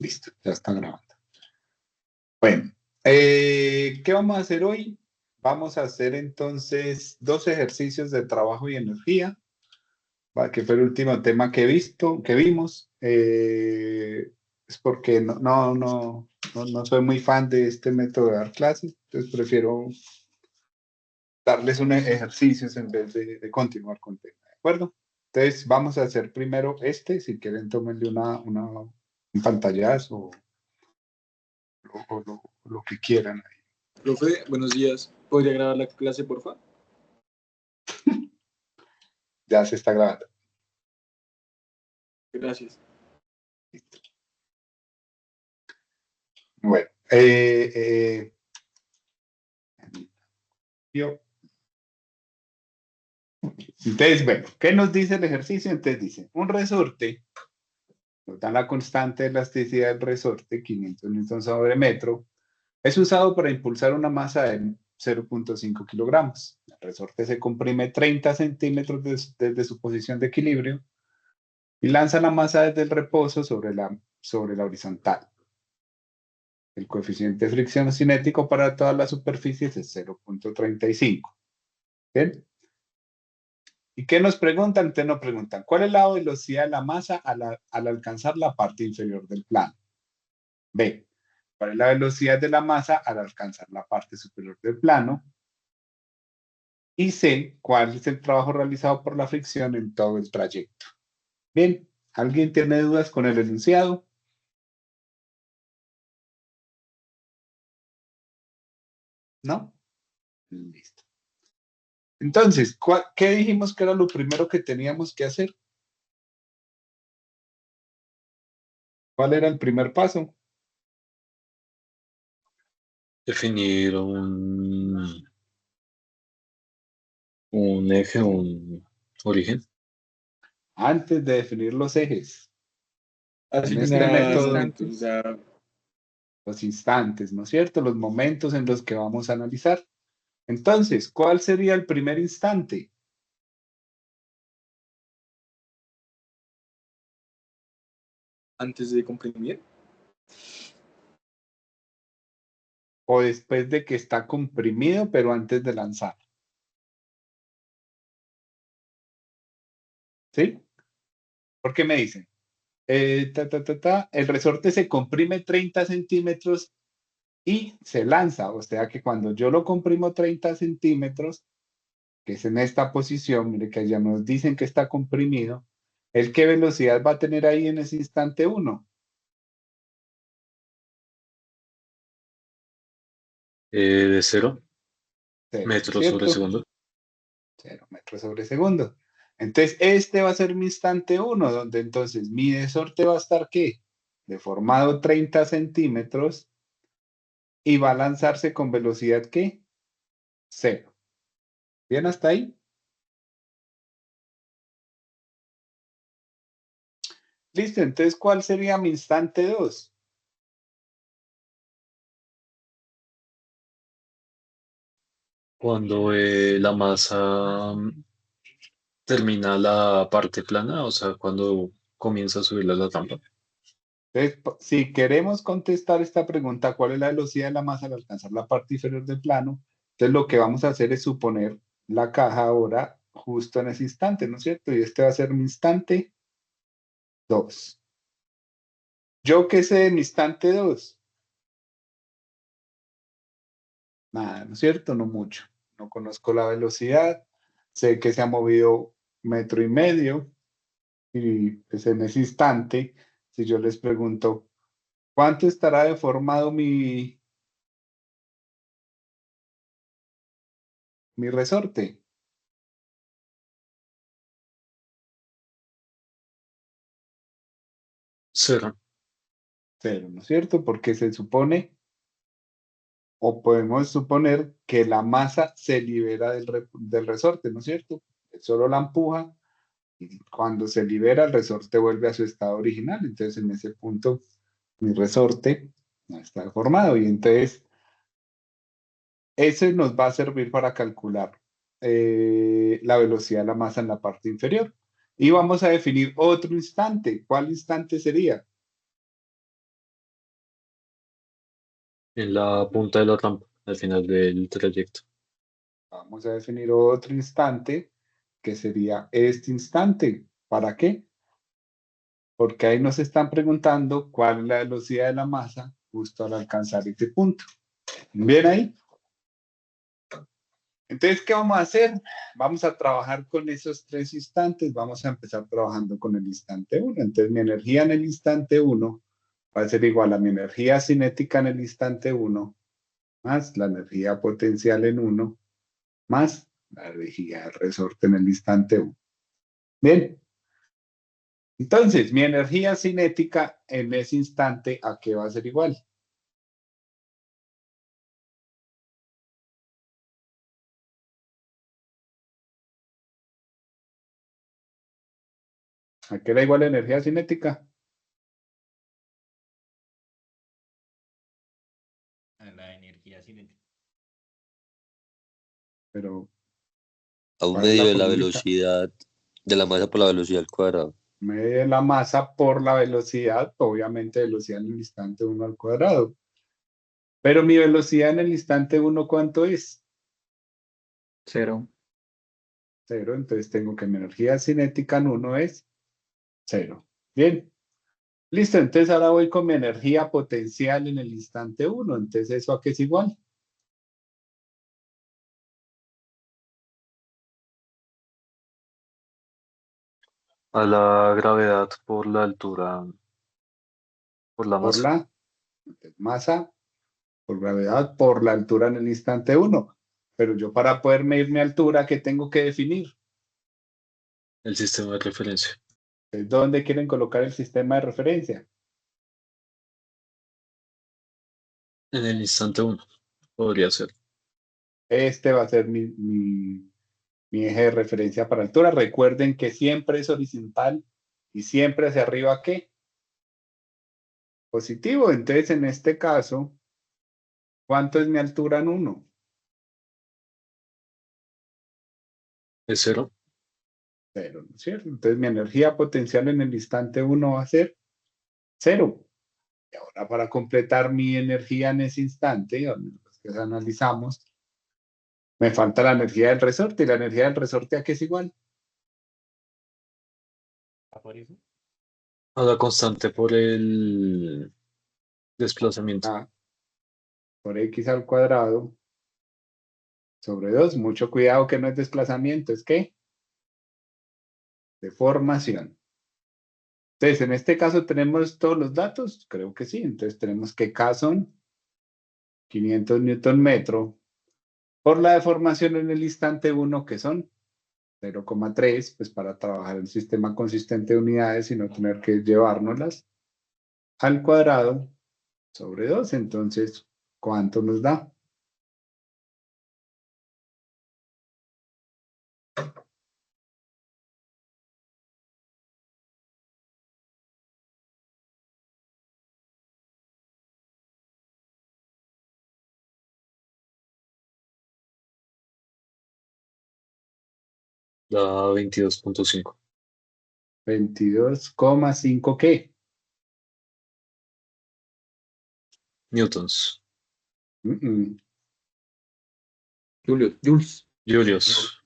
Listo, ya está grabando. Bueno, ¿qué vamos a hacer hoy? Vamos a hacer entonces 2 ejercicios de trabajo y energía, que fue el último tema que vimos. Es porque no soy muy fan de este método de dar clases, entonces prefiero darles unos ejercicios en vez de continuar con el tema, ¿de acuerdo? Entonces vamos a hacer primero si quieren tómenle un pantallazo o lo que quieran. Profe, buenos días. ¿Podría grabar la clase, porfa? Ya se está grabando. Gracias. Bueno, yo. Entonces, bueno, ¿qué nos dice el ejercicio? Entonces dice, un resorte, nos da la constante de elasticidad del resorte, 500 newtons sobre metro, es usado para impulsar una masa de 0,5 kilogramos. El resorte se comprime 30 centímetros desde su posición de equilibrio y lanza la masa desde el reposo sobre la horizontal. El coeficiente de fricción cinético para todas las superficies es 0,35. ¿Bien? ¿Y qué nos preguntan? Entonces nos preguntan, ¿cuál es la velocidad de la masa al alcanzar la parte inferior del plano? B, ¿cuál es la velocidad de la masa al alcanzar la parte superior del plano? Y C, ¿cuál es el trabajo realizado por la fricción en todo el trayecto? Bien, ¿alguien tiene dudas con el enunciado? ¿No? Listo. Entonces, ¿qué dijimos que era lo primero que teníamos que hacer? ¿Cuál era el primer paso? Definir un eje, un origen. Antes de definir los ejes. En este Asignar método, momentos, o sea, los instantes, ¿no es cierto? Los momentos en los que vamos a analizar. Entonces, ¿cuál sería el primer instante? antes de comprimir. O después de que está comprimido, pero antes de lanzar. ¿Sí? ¿Por qué me dicen? El resorte se comprime 30 centímetros y se lanza. O sea que cuando yo lo comprimo 30 centímetros, que es en esta posición, mire que ya nos dicen que está comprimido, ¿el qué velocidad va a tener ahí en ese instante 1? De 0 0, ¿no es metros sobre cierto? segundo. 0 metros sobre segundo. Entonces, este va a ser mi instante 1, donde entonces mi resorte va a estar, ¿qué? Deformado 30 centímetros y va a lanzarse con velocidad, ¿qué? 0. ¿Bien hasta ahí? Listo, entonces, ¿cuál sería mi instante 2? Cuando la masa termina la parte plana, o sea, cuando comienza a subir la tampa. Entonces, si queremos contestar esta pregunta, ¿cuál es la velocidad de la masa al alcanzar la parte inferior del plano? Entonces, lo que vamos a hacer es suponer la caja ahora justo en ese instante, ¿no es cierto? Y este va a ser mi instante 2. ¿Yo qué sé de mi instante 2? Nada, ¿no es cierto? No mucho. No conozco la velocidad, sé que se ha movido 1,5 metros y pues en ese instante, si yo les pregunto, ¿cuánto estará deformado mi resorte? 0. 0, ¿no es cierto? Porque se supone, o podemos suponer que la masa se libera del resorte, ¿no es cierto? Él solo la empuja y cuando se libera el resorte vuelve a su estado original. Entonces en ese punto mi resorte no está deformado y entonces ese nos va a servir para calcular la velocidad de la masa en la parte inferior. Y vamos a definir otro instante. ¿Cuál instante sería? En la punta de la rampa, al final del trayecto. Vamos a definir otro instante que sería este instante. ¿Para qué? Porque ahí nos están preguntando cuál es la velocidad de la masa justo al alcanzar este punto. ¿Bien ahí? Entonces, ¿qué vamos a hacer? Vamos a trabajar con esos tres instantes. Vamos a empezar trabajando con el instante uno. Entonces, mi energía en el instante uno va a ser igual a mi energía cinética en el instante uno más la energía potencial en uno más la energía de resorte en el instante uno. Bien. Entonces, mi energía cinética en ese instante, ¿a qué va a ser igual? ¿A qué da igual la energía cinética? A la energía cinética. Pero, A un ¿cuál es medio la de la formulita? velocidad de la masa por la velocidad al cuadrado. Mide la masa por la velocidad, obviamente velocidad en el instante uno al cuadrado. Pero mi velocidad en el instante uno, ¿cuánto es? 0. Cero. Entonces tengo que mi energía cinética en uno es cero. Bien. Listo. Entonces ahora voy con mi energía potencial en el instante uno. Entonces, ¿eso a qué es igual? A la gravedad por la altura, por la Por masa. la masa, por gravedad, por la altura en el instante uno. Pero yo para poder medir mi altura, ¿qué tengo que definir? El sistema de referencia. Entonces, ¿dónde quieren colocar el sistema de referencia? En el instante uno, podría ser. Este va a ser mi eje de referencia para altura. Recuerden que siempre es horizontal y siempre hacia arriba, ¿qué? Positivo. Entonces, en este caso, ¿cuánto es mi altura en uno? Es cero. Cero, ¿no es cierto? Entonces, mi energía potencial en el instante uno va a ser cero. Y ahora, para completar mi energía en ese instante, que analizamos, me falta la energía del resorte. ¿Y la energía del resorte a qué es igual? ¿Por eso? A la constante por el desplazamiento. A por x al cuadrado sobre 2. Mucho cuidado que no es desplazamiento, es que deformación. Entonces, en este caso, ¿tenemos todos los datos? Creo que sí. Entonces, tenemos que K son 500 newton metro por la deformación en el instante 1, que son 0,3, pues para trabajar el sistema consistente de unidades y no tener que llevárnoslas al cuadrado sobre 2. Entonces, ¿cuánto nos da? Da 22.5 22,5 ¿qué? newtons. Mm, mm. Jules. Julios.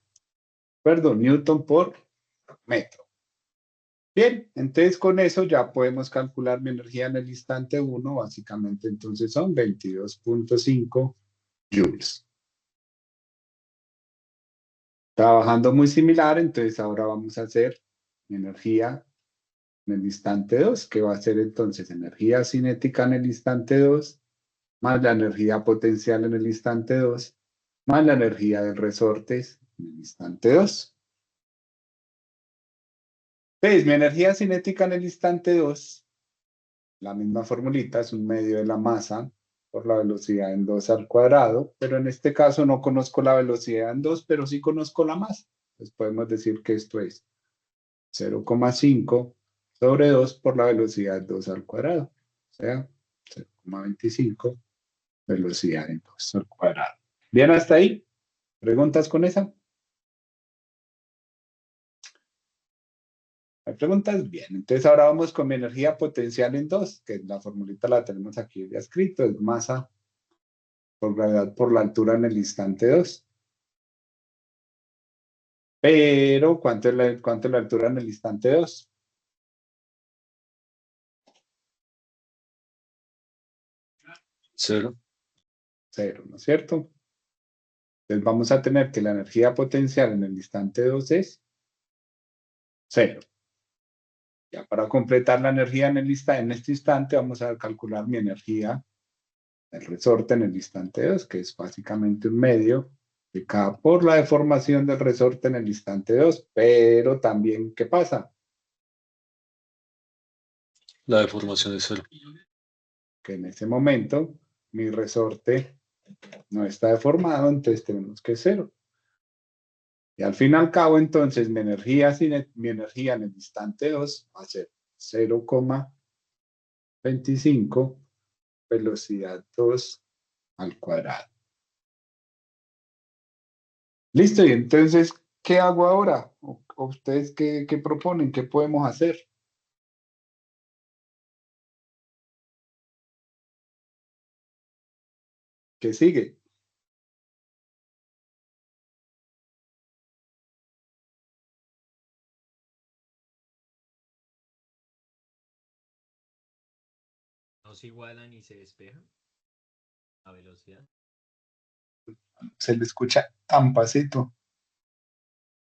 Perdón, newton por metro. Bien, entonces con eso ya podemos calcular mi energía en el instante 1, básicamente entonces son 22,5 joules. Trabajando muy similar, entonces ahora vamos a hacer mi energía en el instante 2, que va a ser entonces energía cinética en el instante 2, más la energía potencial en el instante 2, más la energía de resortes en el instante 2. Entonces, mi energía cinética en el instante 2, la misma formulita, es un medio de la masa por la velocidad en 2 al cuadrado, pero en este caso no conozco la velocidad en 2, pero sí conozco la masa. Entonces podemos decir que esto es 0,5 sobre 2 por la velocidad 2 al cuadrado, o sea, 0,25 velocidad en 2 al cuadrado. ¿Bien hasta ahí? ¿Preguntas con esa? ¿Hay preguntas? Bien, entonces ahora vamos con mi energía potencial en 2, que la formulita la tenemos aquí ya escrito, es masa por gravedad por la altura en el instante 2. Pero, ¿cuánto es la altura en el instante 2? Cero. 0, ¿no es cierto? Entonces vamos a tener que la energía potencial en el instante 2 es 0. Ya para completar la energía en este instante, vamos a calcular mi energía del resorte en el instante 2, que es básicamente un medio de K por la deformación del resorte en el instante 2. Pero también, ¿qué pasa? La deformación es cero. Que en ese momento mi resorte no está deformado, entonces tenemos que 0. Y al fin y al cabo, entonces, mi energía en el instante 2 va a ser 0,25 velocidad 2 al cuadrado. Listo, y entonces, ¿qué hago ahora? ¿O ustedes qué proponen? ¿Qué podemos hacer? ¿Qué sigue? No se igualan y se despejan a velocidad. Se le escucha tan pasito.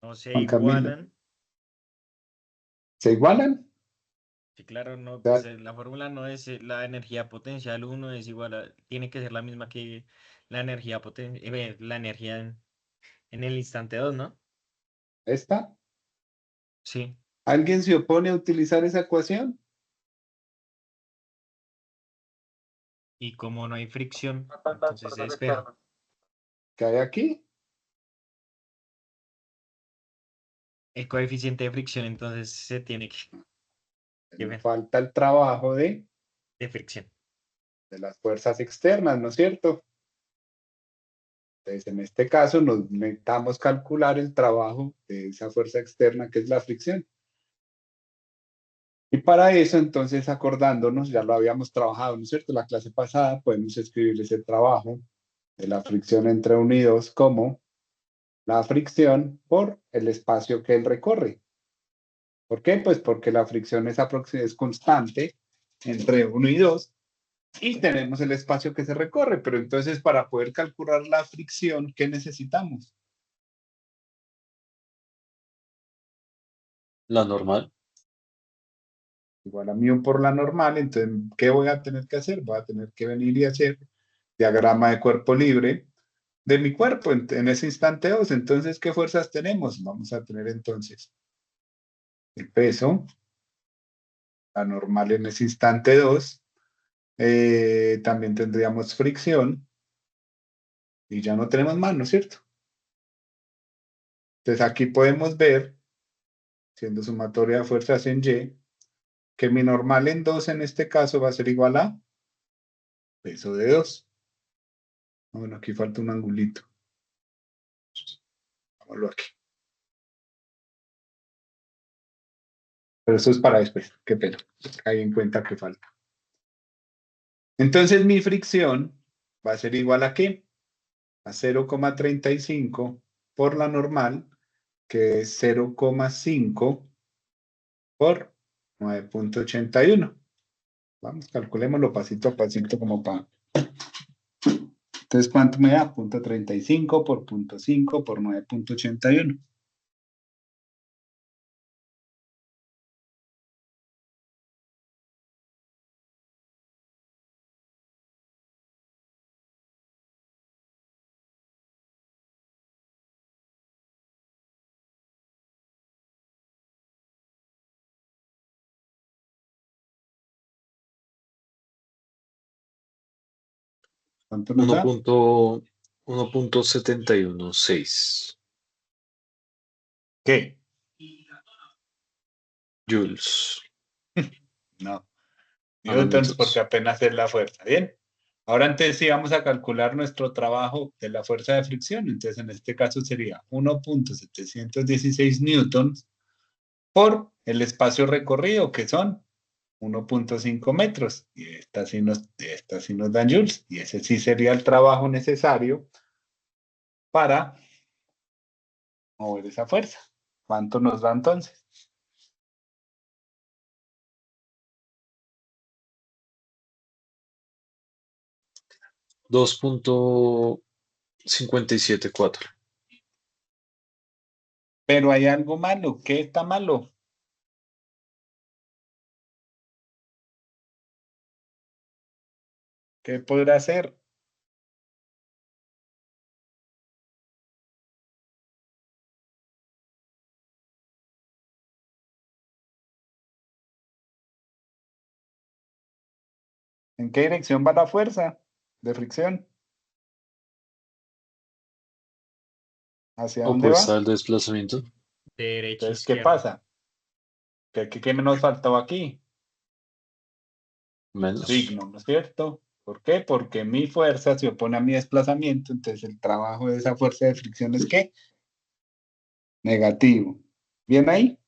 No se Juan Camilo. igualan. ¿Se igualan? Sí, claro, no, Ya. pues la fórmula no es la energía potencial 1 es igual a, tiene que ser la misma que la energía la energía en el instante 2, ¿no? ¿Esta? Sí. ¿Alguien se opone a utilizar esa ecuación? Y como no hay fricción, entonces se despeja. ¿Qué hay aquí? El coeficiente de fricción, entonces se tiene que Me ver falta el trabajo de fricción. las fuerzas externas, ¿no es cierto? Entonces, en este caso, nos necesitamos calcular el trabajo de esa fuerza externa que es la fricción. Y para eso, entonces, acordándonos, ya lo habíamos trabajado, ¿no es cierto? La clase pasada podemos escribir ese trabajo de la fricción entre 1 y 2 como la fricción por el espacio que él recorre. ¿Por qué? Pues porque la fricción es constante entre 1 y 2 y tenemos el espacio que se recorre. Pero entonces, para poder calcular la fricción, ¿qué necesitamos? La normal. Igual a μ por la normal. Entonces, ¿qué voy a tener que hacer? Voy a tener que venir y hacer diagrama de cuerpo libre de mi cuerpo en ese instante 2. Entonces, ¿qué fuerzas tenemos? Vamos a tener entonces el peso, la normal en ese instante 2. También tendríamos fricción y ya no tenemos más, ¿no es cierto? Entonces, aquí podemos ver, siendo sumatoria de fuerzas en Y, que mi normal en 2 en este caso va a ser igual a peso de 2. Bueno, aquí falta un angulito. Vámonos aquí. Pero eso es para después. Qué pena. Hay en cuenta que falta. Entonces mi fricción va a ser igual a ¿qué? A 0,35 por la normal, que es 0,5 por 9,81. Vamos, calculémoslo pasito a pasito como para... Entonces, ¿cuánto me da? 0,35 por 0,5 por 9,81. ¿Cuánto nos da? 1.716 ¿Qué? joules. No. A los Newtons, porque metros. apenas es la fuerza. Bien. Ahora entonces sí vamos a calcular nuestro trabajo de la fuerza de fricción. Entonces en este caso sería 1,716 newtons por el espacio recorrido, que son 1.5 metros. Y esta sí nos da joules. Y ese sí sería el trabajo necesario para mover esa fuerza. ¿Cuánto nos da entonces? $2.574. Pero hay algo malo. ¿Qué está malo? ¿Qué podrá hacer? ¿En qué dirección va la fuerza de fricción? ¿Hacia dónde Opuesta va? al desplazamiento. Derecha, Entonces, ¿qué izquierda. pasa? ¿Qué nos faltó aquí? Menos. Signo, ¿no es cierto? ¿Por qué? Porque mi fuerza se opone a mi desplazamiento, entonces el trabajo de esa fuerza de fricción es ¿qué? Negativo. ¿Bien ahí?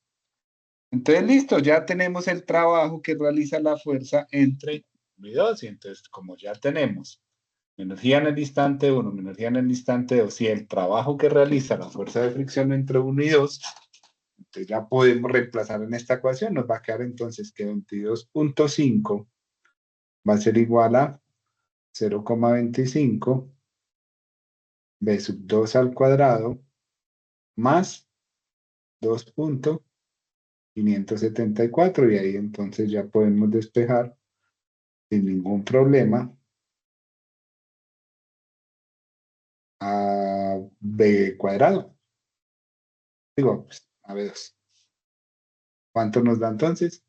Entonces, listo, ya tenemos el trabajo que realiza la fuerza entre 1 y 2, y entonces, como ya tenemos energía en el instante 1, energía en el instante 2, y el trabajo que realiza la fuerza de fricción entre 1 y 2, entonces ya podemos reemplazar en esta ecuación, nos va a quedar entonces que 22.5 va a ser igual a 0,25 b sub 2 al cuadrado más 2.574, y ahí entonces ya podemos despejar sin ningún problema a b cuadrado. Digo, pues, a b2. ¿Cuánto nos da entonces?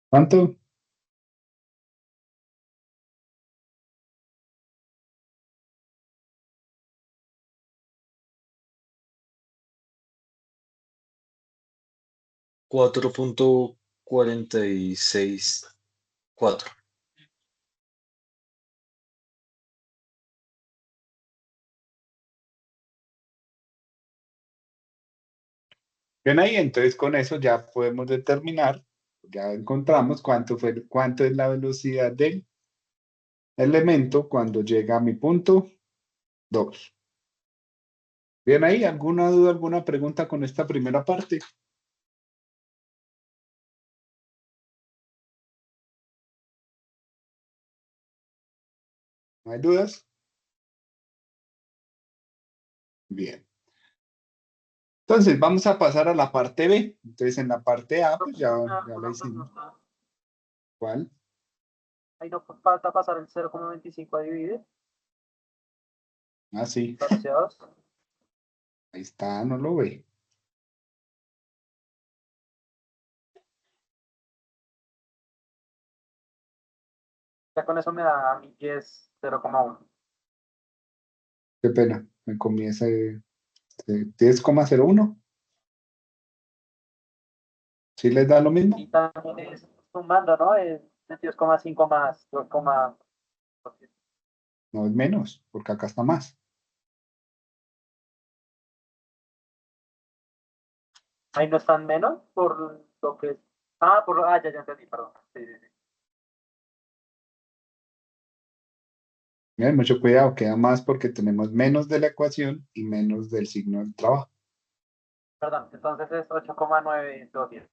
¿Cuánto? 4.464. Bien ahí, entonces con eso ya podemos determinar, ya encontramos cuánto es la velocidad del elemento cuando llega a mi punto 2. Bien ahí, ¿alguna duda, alguna pregunta con esta primera parte? ¿No hay dudas? Bien. Entonces, vamos a pasar a la parte B. Entonces, en la parte A, pues ya la hicimos. ¿Cuál? Ahí no falta pasar el 0,25 a dividir, Ah, sí. parciados. Ahí está, no lo ve. Ya con eso me da a mí que es 0,1. Qué pena, me comí ese 10,01. ¿Sí les da lo mismo? Y también es sumando, ¿no? Es 22,5 más 2, No es menos, porque acá está más. ahí no están menos por lo que es. Ya entendí, perdón. Sí, sí, sí. Miren, mucho cuidado, queda más porque tenemos menos de la ecuación y menos del signo del trabajo. Perdón, entonces es 8,927.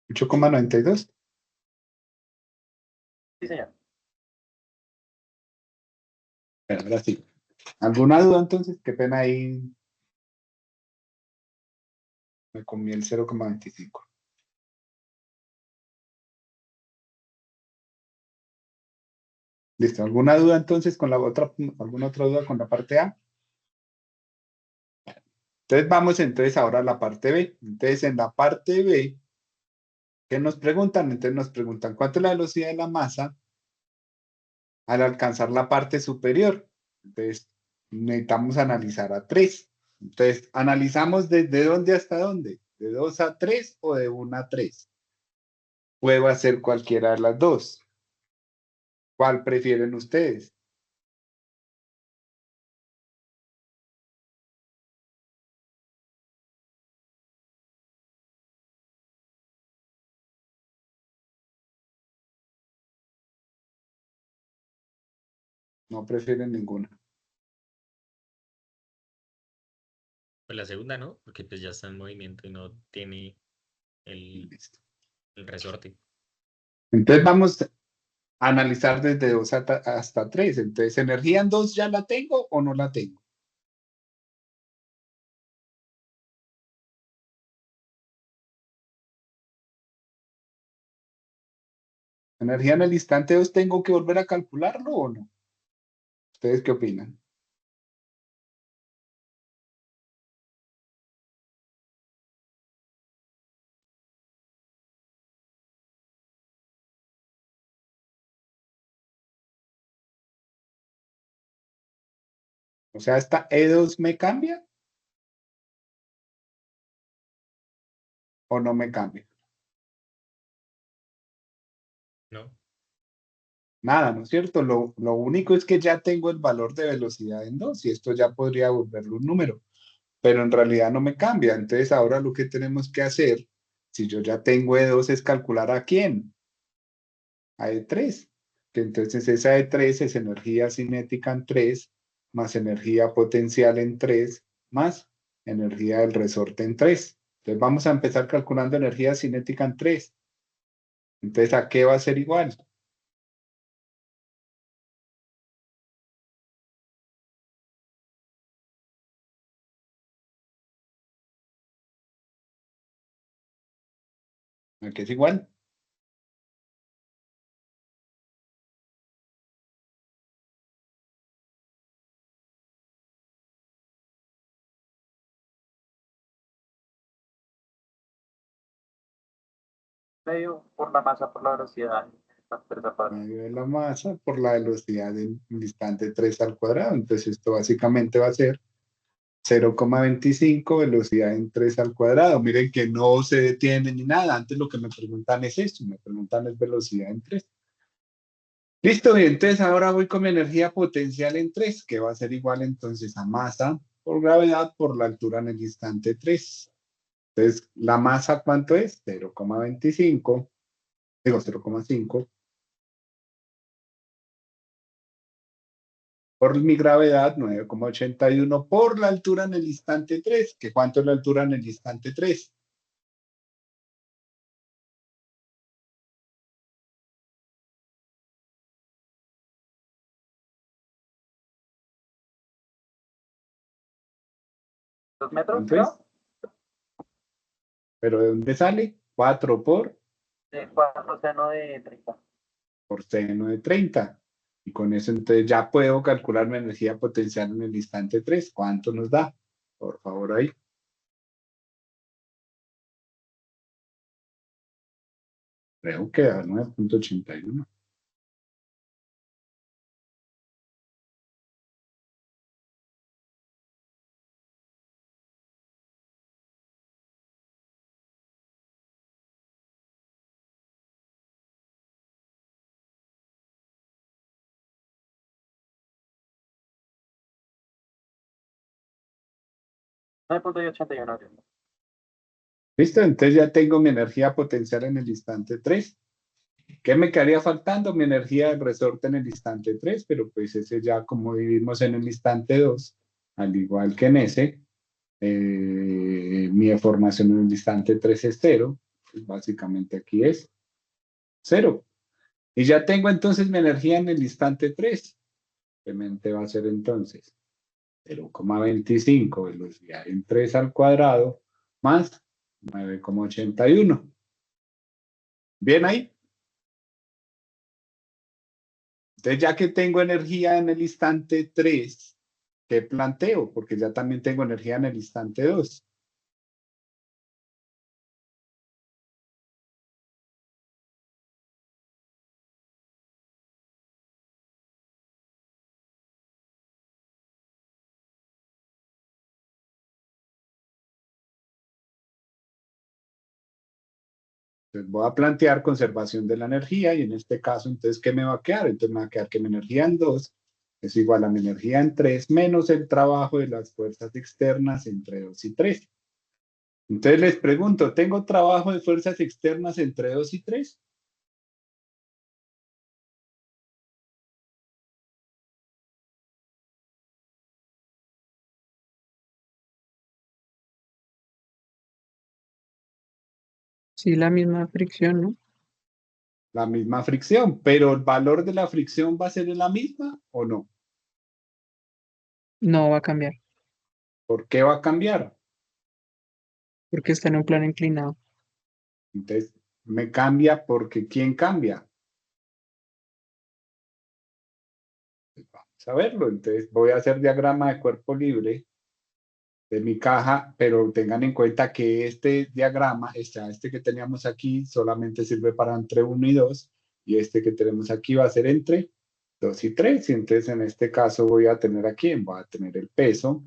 8,92. Sí, señor. Pero ahora sí. ¿Alguna duda entonces? Qué pena ahí me comí el 0,25. ¿Listo? ¿Alguna duda entonces con la otra, alguna otra duda con la parte A? Entonces vamos entonces ahora a la parte B. Entonces en la parte B, ¿qué nos preguntan? Entonces nos preguntan cuánto es la velocidad de la masa al alcanzar la parte superior. Entonces necesitamos analizar a 3. Entonces analizamos desde dónde hasta dónde, de 2 a 3 o de 1 a 3. Puedo hacer cualquiera de las dos. ¿Cuál prefieren ustedes? No prefieren ninguna. Pues la segunda, ¿no? Porque pues ya está en movimiento y no tiene el, Listo. el resorte. Entonces vamos a analizar desde 2 hasta 3. Entonces, ¿energía en 2 ya la tengo o no la tengo? ¿Energía en el instante 2 tengo que volver a calcularlo o no? ¿Ustedes qué opinan? O sea, ¿esta E2 me cambia o no me cambia? ¿No? Nada, ¿no es cierto? Lo único es que ya tengo el valor de velocidad en 2 y esto ya podría volverlo un número, pero en realidad no me cambia. Entonces ahora lo que tenemos que hacer, si yo ya tengo E2, es calcular a quién, a E3, que entonces esa E3 es energía cinética en 3, más energía potencial en 3, más energía del resorte en 3. Entonces vamos a empezar calculando energía cinética en 3. Entonces, ¿a qué va a ser igual? ¿A qué es igual? Medio por la masa por la velocidad. La tercera parte. Medio de la masa por la velocidad del instante 3 al cuadrado. Entonces, esto básicamente va a ser 0,25 velocidad en 3 al cuadrado. Miren que no se detiene ni nada. Antes lo que me preguntan es esto, me preguntan es velocidad en 3. Listo, y entonces ahora voy con mi energía potencial en 3, que va a ser igual entonces a masa por gravedad por la altura en el instante 3. Entonces, ¿la masa cuánto es? 0,25, digo 0,5, por mi gravedad 9,81 por la altura en el instante 3. ¿Que cuánto es la altura en el instante 3? ¿2 metros, ¿Cuánto es? creo? ¿Pero de dónde sale? 4 De 4 seno de 30. por seno de 30. Y con eso entonces ya puedo calcular mi energía potencial en el instante 3. ¿Cuánto nos da? Por favor, ahí. Creo que da 9,81. Nueve punto ochenta y uno. ¿Listo? Entonces ya tengo mi energía potencial en el instante 3. ¿Qué me quedaría faltando? Mi energía del resorte en el instante 3, pero pues ese ya como vivimos en el instante 2, al igual que en ese, mi deformación en el instante 3 es 0, pues básicamente aquí es 0. Y ya tengo entonces mi energía en el instante 3, simplemente va a ser entonces 0,25 velocidad en 3 al cuadrado más 9,81. ¿Bien ahí? Entonces, ya que tengo energía en el instante 3, ¿qué planteo? Porque ya también tengo energía en el instante 2. Entonces voy a plantear conservación de la energía y en este caso, entonces, ¿qué me va a quedar? Entonces me va a quedar que mi energía en 2 es igual a mi energía en 3 menos el trabajo de las fuerzas externas entre 2 y 3. Entonces les pregunto, ¿tengo trabajo de fuerzas externas entre 2 y 3? Sí, la misma fricción, ¿no? La misma fricción, pero ¿el valor de la fricción va a ser la misma o no? No va a cambiar, ¿Por qué va a cambiar? porque está en un plano inclinado. Entonces, me cambia porque ¿quién cambia? Pues vamos a verlo. Entonces, voy a hacer diagrama de cuerpo libre de mi caja, pero tengan en cuenta que este diagrama, este que teníamos aquí, solamente sirve para entre 1 y 2, y este que tenemos aquí va a ser entre 2 y 3. Y entonces, en este caso, voy a tener a quién, voy a tener el peso,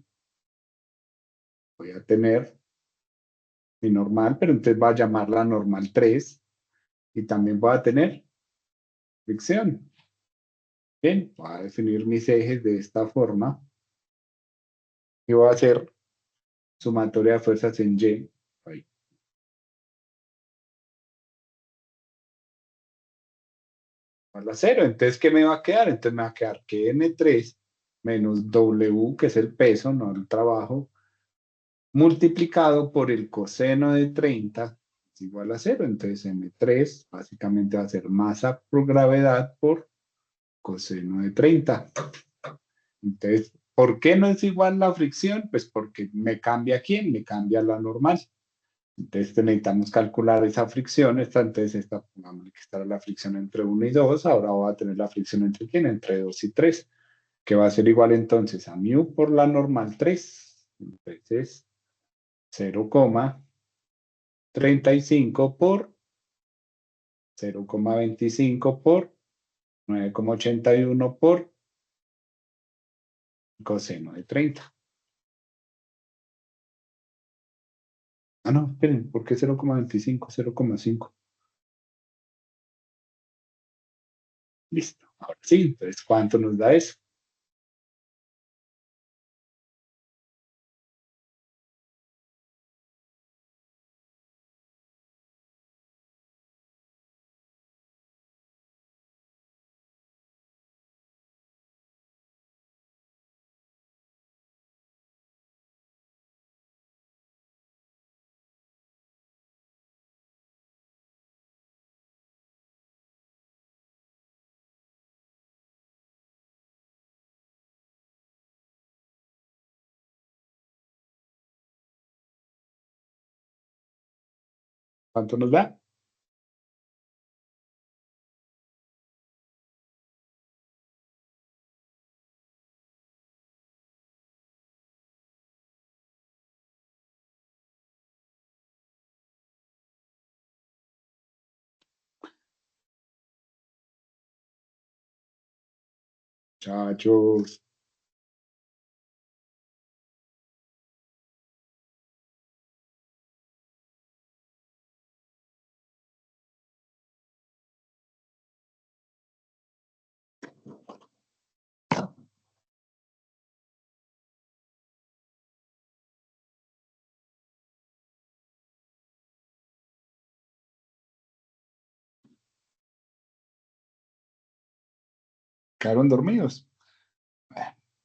voy a tener mi normal, pero entonces va a llamarla normal 3, y también voy a tener fricción. Bien, voy a definir mis ejes de esta forma y voy a hacer sumatoria de fuerzas en Y. Ahí. Igual a 0. Entonces, ¿qué me va a quedar? Entonces me va a quedar que M3 menos W, que es el peso, no el trabajo, multiplicado por el coseno de 30 es igual a 0. Entonces M3 básicamente va a ser masa por gravedad por coseno de 30. Entonces, ¿por qué no es igual la fricción? Pues porque me cambia quién, me cambia la normal. Entonces necesitamos calcular esa fricción. Entonces, pongamos que estará la fricción entre 1 y 2. Ahora voy a tener la fricción entre quién, entre 2 y 3, que va a ser igual entonces a mu por la normal 3. Entonces, 0,35 por 0,25 por 9,81 por coseno de 30. Ah, no, esperen, ¿por qué 0,25? 0,5. Listo. Ahora sí, entonces, ¿cuánto nos da eso? ¿Cuánto nos da? Muchachos. ¿Quedaron dormidos?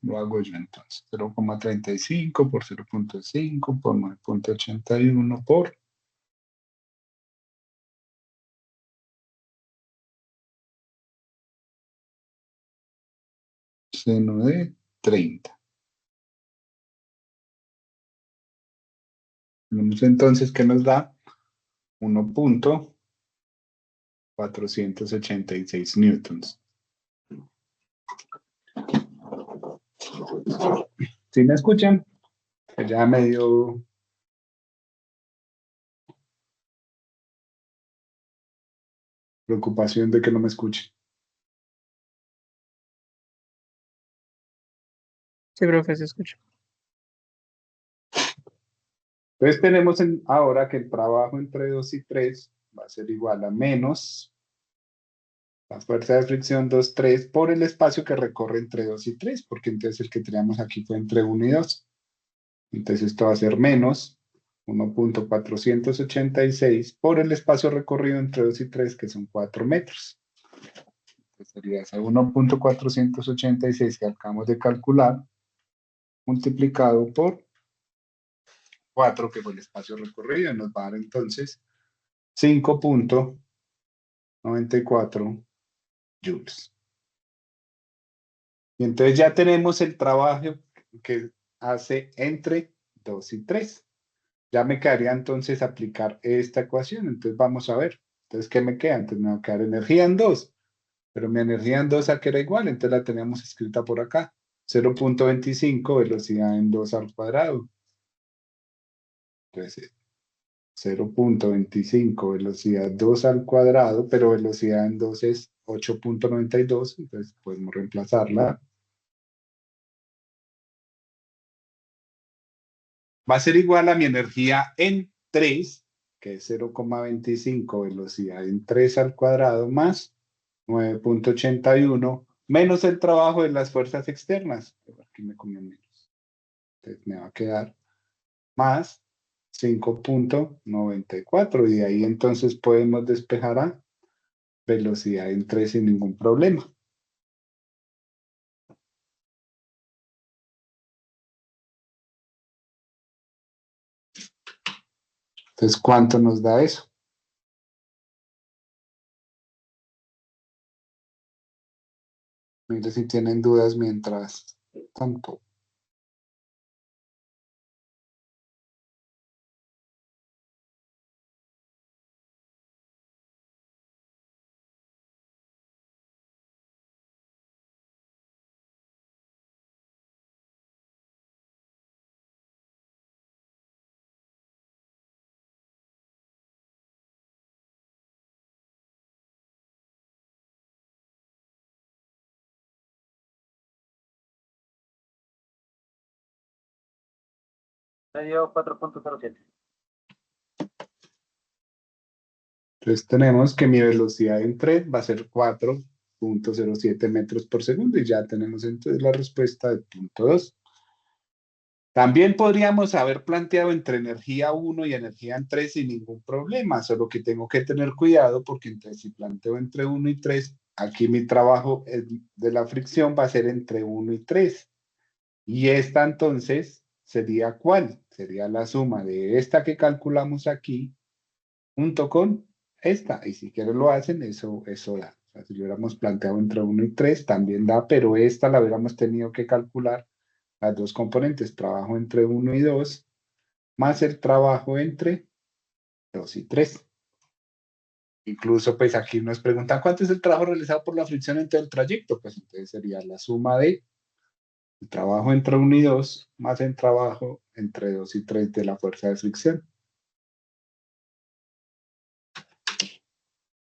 Lo hago yo entonces. 0,35 por 0,5 por 9,81 por seno de 30. Vemos entonces que nos da 1,486 newtons. ¿Sí me escuchan? Ya me dio preocupación de que no me escuchen. Sí, profe, se escucha. Entonces tenemos ahora que el trabajo entre 2 y 3 va a ser igual a menos la fuerza de fricción 2, 3 por el espacio que recorre entre 2 y 3, porque entonces el que teníamos aquí fue entre 1 y 2. Entonces esto va a ser menos 1.486 por el espacio recorrido entre 2 y 3, que son 4 metros. Entonces sería ese 1.486 que acabamos de calcular, multiplicado por 4, que fue el espacio recorrido, y nos va a dar entonces 5.94 joules. Y entonces ya tenemos el trabajo que hace entre 2 y 3. Ya me quedaría entonces aplicar esta ecuación. Entonces vamos a ver. Entonces, ¿qué me queda? Entonces me va a quedar energía en 2. Pero mi energía en 2 aquí era igual, entonces la teníamos escrita por acá. 0.25 velocidad en 2 al cuadrado. Entonces, 0.25 velocidad 2 al cuadrado, pero velocidad en 2 es 8.92, entonces podemos reemplazarla. Va a ser igual a mi energía en 3, que es 0.25 velocidad en 3 al cuadrado, más 9.81, menos el trabajo de las fuerzas externas. Aquí me comió menos. Entonces me va a quedar más 5.94, y de ahí entonces podemos despejar a velocidad en 3 sin ningún problema. Entonces, ¿cuánto nos da eso? Mire si tienen dudas mientras tanto. Me dio 4.07. Entonces tenemos que mi velocidad en 3 va a ser 4.07 metros por segundo, y ya tenemos entonces la respuesta de punto 2. También podríamos haber planteado entre energía 1 y energía en 3 sin ningún problema, solo que tengo que tener cuidado porque entonces si planteo entre 1 y 3, aquí mi trabajo de la fricción va a ser entre 1 y 3. Y esta entonces sería ¿cuál? Sería la suma de esta que calculamos aquí junto con esta. Y si quieren lo hacen, eso da. O sea, si lo hubiéramos planteado entre 1 y 3, también da, pero esta la hubiéramos tenido que calcular las dos componentes, trabajo entre 1 y 2, más el trabajo entre 2 y 3. Incluso, pues aquí nos preguntan cuánto es el trabajo realizado por la fricción en todo el trayecto. Pues entonces sería la suma de el trabajo entre 1 y 2 más el trabajo entre 2 y 3 de la fuerza de fricción.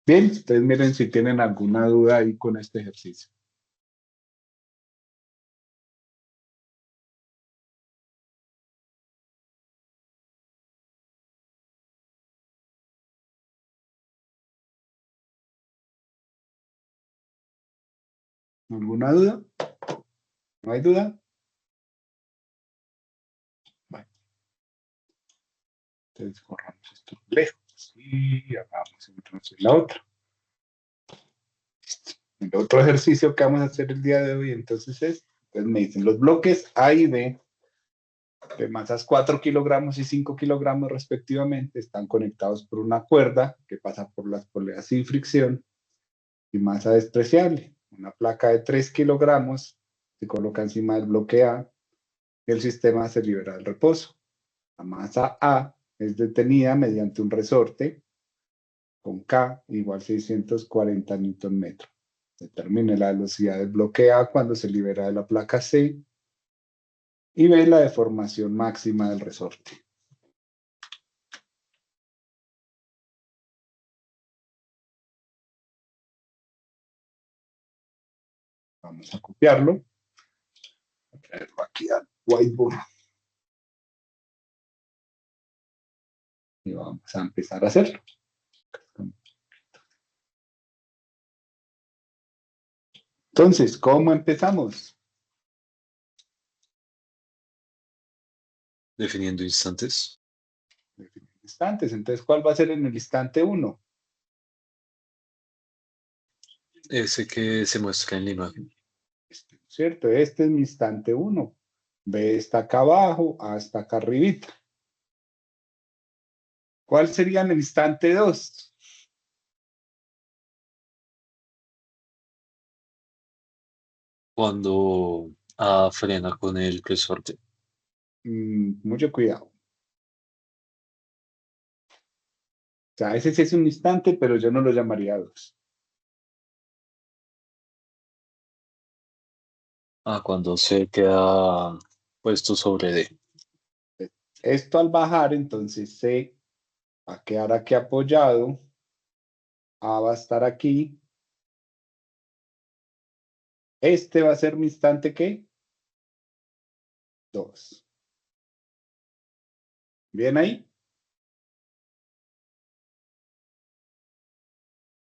Bien, ustedes miren si tienen alguna duda ahí con este ejercicio. ¿Alguna duda? ¿No hay duda? Bueno, entonces corramos esto lejos y hagamos entonces la otra. El otro ejercicio que vamos a hacer el día de hoy entonces entonces me dicen los bloques A y B de masas 4 kilogramos y 5 kilogramos respectivamente están conectados por una cuerda que pasa por las poleas sin fricción y masa despreciable. Una placa de 3 kilogramos se coloca encima del bloque A y el sistema se libera del reposo. La masa A es detenida mediante un resorte con K igual 640 Nm. Determine la velocidad del bloque A cuando se libera de la placa C Y B, la deformación máxima del resorte. Vamos a copiarlo. Voy a traerlo aquí al whiteboard. Y vamos a empezar a hacerlo. Entonces, ¿cómo empezamos? Definiendo instantes. Instantes. Entonces, ¿cuál va a ser en el instante 1? Ese que se muestra en la imagen. ¿Cierto? Este es mi instante 1. B está acá abajo, A está acá arribita. ¿Cuál sería en el instante 2? Cuando frena con el resorte. Mucho cuidado. O sea, ese sí es un instante, pero yo no lo llamaría 2. Cuando se queda puesto sobre D. Esto al bajar, entonces C va a quedar aquí apoyado. A va a estar aquí. Este va a ser mi instante, ¿qué? 2. ¿Bien ahí?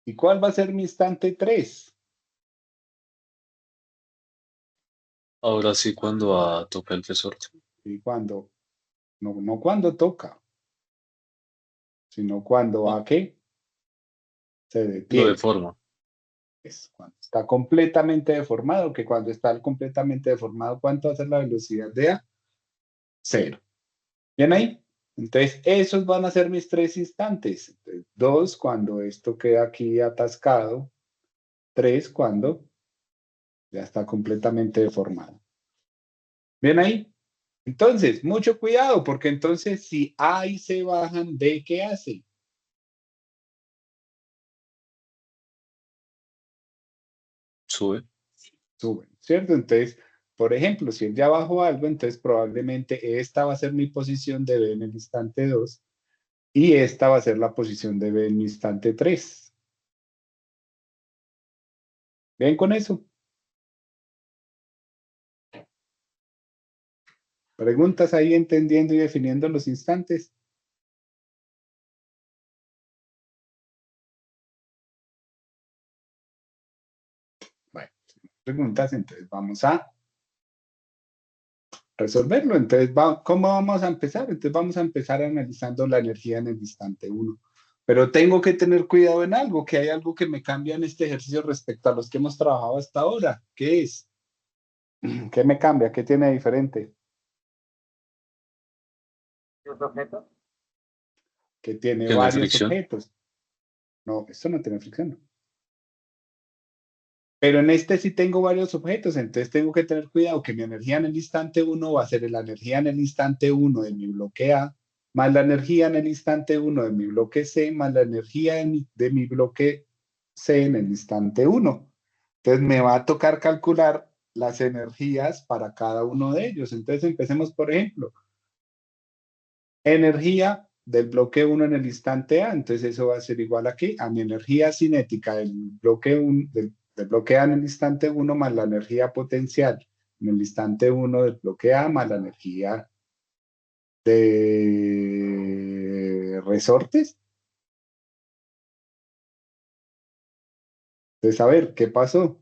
¿Y cuál va a ser mi instante 3? Ahora sí, cuando toca el resorte. Y cuando, no cuando toca, sino cuando Ah, a qué se Lo detiene. deforma. Es cuando está completamente deformado, que cuando está completamente deformado, ¿cuánto va a ser la velocidad de A? 0. ¿Bien ahí? Entonces, esos van a ser mis 3 instantes. Entonces, 2 cuando esto queda aquí atascado. 3 cuando ya está completamente deformado. ¿Bien ahí? Entonces, mucho cuidado, porque entonces si A y C bajan, B, ¿qué hace? Sube. Suben, ¿cierto? Entonces, por ejemplo, si él ya bajó algo, entonces probablemente esta va a ser mi posición de B en el instante 2 y esta va a ser la posición de B en mi instante 3. ¿Ven con eso? ¿Preguntas ahí entendiendo y definiendo los instantes? Bueno, preguntas, entonces vamos a resolverlo. Entonces, ¿cómo vamos a empezar? Entonces vamos a empezar analizando la energía en el instante 1. Pero tengo que tener cuidado en algo, que hay algo que me cambia en este ejercicio respecto a los que hemos trabajado hasta ahora. ¿Qué es? ¿Qué me cambia? ¿Qué tiene diferente? ¿Los objetos? Que tiene Que no hay varios fricción. objetos. No, esto no tiene fricción. No. Pero en este sí tengo varios objetos, entonces tengo que tener cuidado que mi energía en el instante 1 va a ser la energía en el instante 1 de mi bloque A, más la energía en el instante 1 de mi bloque C, más la energía de mi bloque C en el instante 1. Entonces me va a tocar calcular las energías para cada uno de ellos. Entonces empecemos, por ejemplo, energía del bloque 1 en el instante A, entonces eso va a ser igual aquí a mi energía cinética del bloque 1, del bloque A en el instante 1 más la energía potencial en el instante 1 del bloque A más la energía de resortes. Entonces, a ver, ¿qué pasó?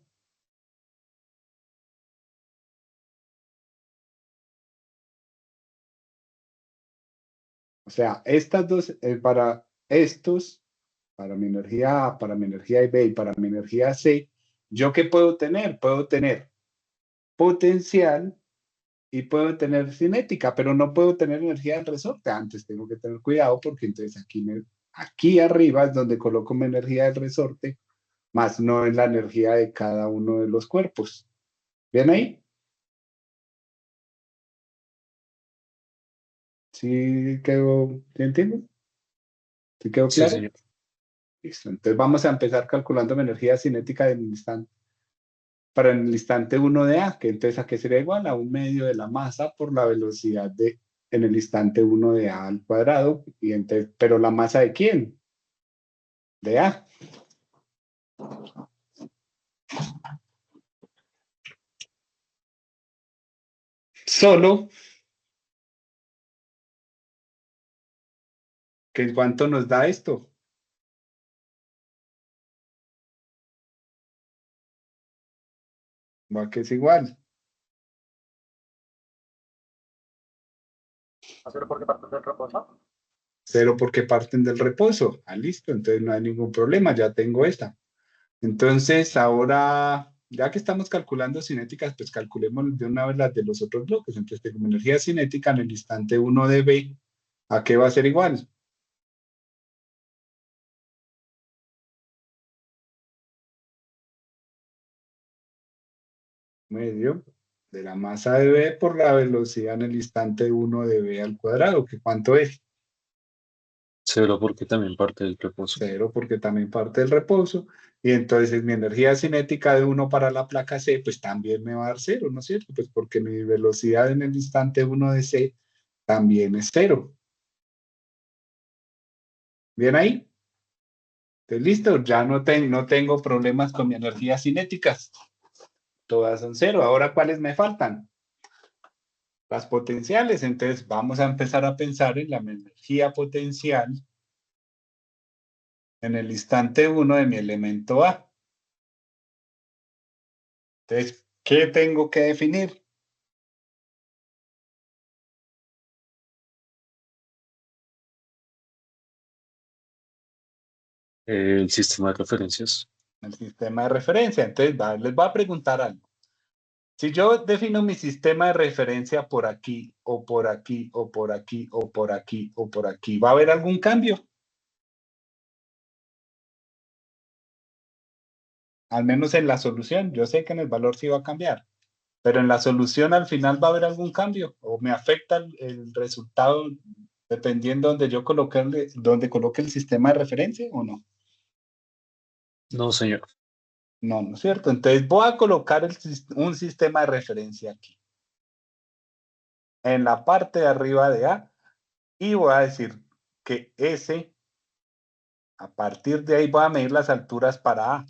O sea, estas dos, para estos, para mi energía A, para mi energía B y para mi energía C, ¿yo qué puedo tener? Puedo tener potencial y puedo tener cinética, pero no puedo tener energía del resorte. Antes tengo que tener cuidado porque entonces aquí arriba es donde coloco mi energía del resorte, más no en la energía de cada uno de los cuerpos. ¿Bien ahí? ¿Sí quedó, ¿sí entienden? ¿Sí quedó Sí, claro? señor. Listo. Entonces vamos a empezar calculando mi energía cinética del instante. para el instante 1 de A, que entonces ¿a qué sería igual? A 1/2 de la masa por la velocidad en el instante 1 de A al cuadrado. Y entonces, ¿pero la masa de quién? De A. Solo que ¿en cuánto nos da esto? Va que es igual. ¿Hacer por qué partes del reposo? 0 porque parten del reposo. Ah, listo, entonces no hay ningún problema, ya tengo esta. Entonces, ahora, ya que estamos calculando cinéticas, pues calculemos de una vez las de los otros bloques. Entonces, tengo energía cinética en el instante 1 de B. ¿A qué va a ser igual? Medio de la masa de B por la velocidad en el instante 1 de B al cuadrado, que ¿cuánto es? 0 porque también parte del reposo. 0 porque también parte del reposo. Y entonces mi energía cinética de 1 para la placa C, pues también me va a dar 0, ¿no es cierto? Pues porque mi velocidad en el instante 1 de C también es 0. ¿Bien ahí? Entonces, listo, ya no tengo problemas con mi energía cinéticas. Todas son 0. Ahora, ¿cuáles me faltan? Las potenciales. Entonces, vamos a empezar a pensar en la energía potencial en el instante 1 de mi elemento A. Entonces, ¿qué tengo que definir? El sistema de referencias. El sistema de referencia. Entonces, les voy a preguntar algo. Si yo defino mi sistema de referencia por aquí, o por aquí, o por aquí, o por aquí, o por aquí, ¿va a haber algún cambio? Al menos en la solución. Yo sé que en el valor sí va a cambiar, pero en la solución al final va a haber algún cambio, o me afecta el resultado dependiendo donde coloque el sistema de referencia o no. No, señor. No, no es cierto. Entonces voy a colocar un sistema de referencia aquí, en la parte de arriba de A, y voy a decir que S, a partir de ahí voy a medir las alturas para A.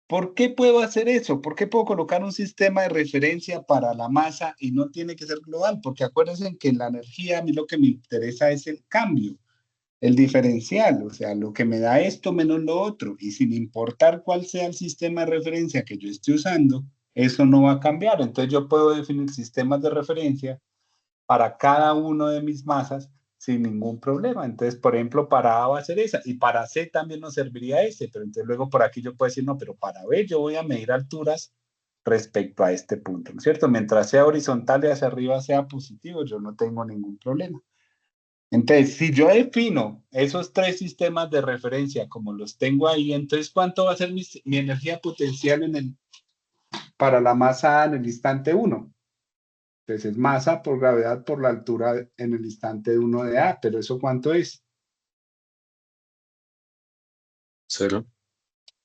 ¿Por qué puedo hacer eso? ¿Por qué puedo colocar un sistema de referencia para la masa y no tiene que ser global? Porque acuérdense que en la energía a mí lo que me interesa es el cambio, el diferencial, o sea, lo que me da esto menos lo otro. Y sin importar cuál sea el sistema de referencia que yo esté usando, eso no va a cambiar. Entonces yo puedo definir sistemas de referencia para cada uno de mis masas sin ningún problema. Entonces, por ejemplo, para A va a ser esa, y para C también nos serviría ese, pero entonces luego por aquí yo puedo decir, no, pero para B yo voy a medir alturas respecto a este punto, ¿no es cierto? Mientras sea horizontal y hacia arriba sea positivo, yo no tengo ningún problema. Entonces, si yo defino esos tres sistemas de referencia como los tengo ahí, entonces, ¿cuánto va a ser mi energía potencial para la masa A en el instante 1? Entonces es masa por gravedad por la altura en el instante 1 de A, pero ¿eso cuánto es? 0.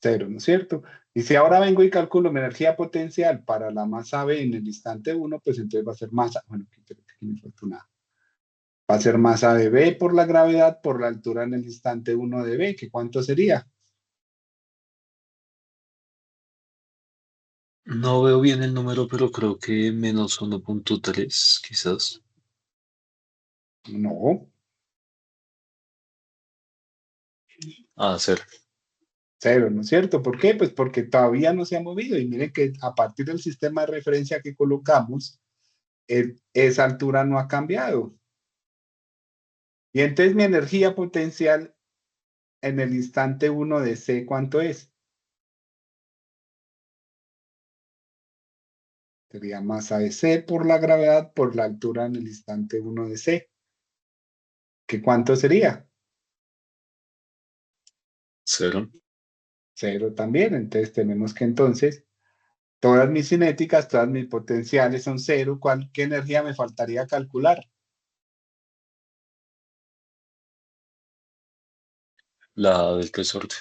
0, ¿no es cierto? Y si ahora vengo y calculo mi energía potencial para la masa B en el instante 1, pues entonces va a ser masa, bueno, aquí me falta una. Va a ser masa de B por la gravedad por la altura en el instante 1 de B, que ¿cuánto sería? No veo bien el número, pero creo que menos 1.3, quizás. No, 0. 0, ¿no es cierto? ¿Por qué? Pues porque todavía no se ha movido y miren que a partir del sistema de referencia que colocamos, esa altura no ha cambiado. Y entonces mi energía potencial en el instante 1 de C, ¿cuánto es? Sería masa de C por la gravedad por la altura en el instante 1 de C. ¿Qué cuánto sería? 0. 0 también. Entonces tenemos que entonces todas mis cinéticas, todas mis potenciales son 0. ¿Qué energía me faltaría calcular? La del resorte.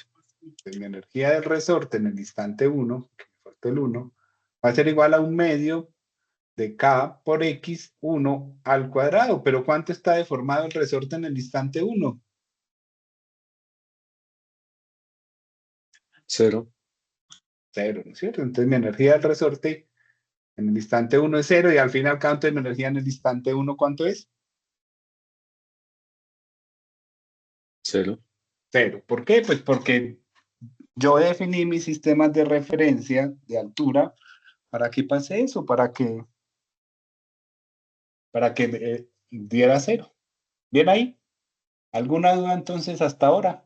Entonces, mi energía del resorte en el instante 1, que me faltó el 1, va a ser igual a 1/2 de K por X 1 al cuadrado. Pero ¿cuánto está deformado el resorte en el instante 1? 0. 0, ¿no es cierto? Entonces mi energía del resorte en el instante 1 es 0 y al final ¿cuánto de mi energía en el instante 1 cuánto es? 0. 0. ¿Por qué? Pues porque yo definí mis sistemas de referencia de altura para que pase eso, para que diera 0. ¿Bien ahí? ¿Alguna duda entonces hasta ahora?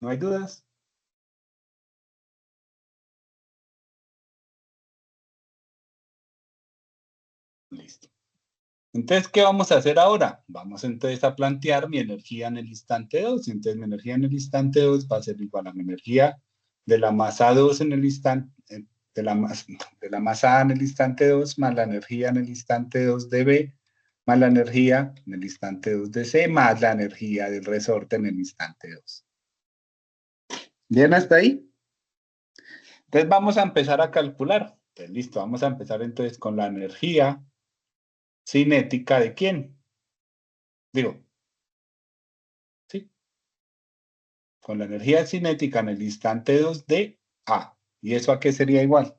¿No hay dudas? Listo. Entonces, ¿qué vamos a hacer ahora? Vamos entonces a plantear mi energía en el instante 2. Entonces, mi energía en el instante 2 va a ser igual a mi energía de la masa 2 en el instante, de la masa A en el instante 2, más la energía en el instante 2 de B, más la energía en el instante 2 de C, más la energía del resorte en el instante 2. ¿Bien hasta ahí? Entonces, vamos a empezar a calcular. Entonces, listo, vamos a empezar entonces con la energía cinética de quién. Digo, ¿sí? Con la energía cinética en el instante 2 de A. ¿Y eso a qué sería igual?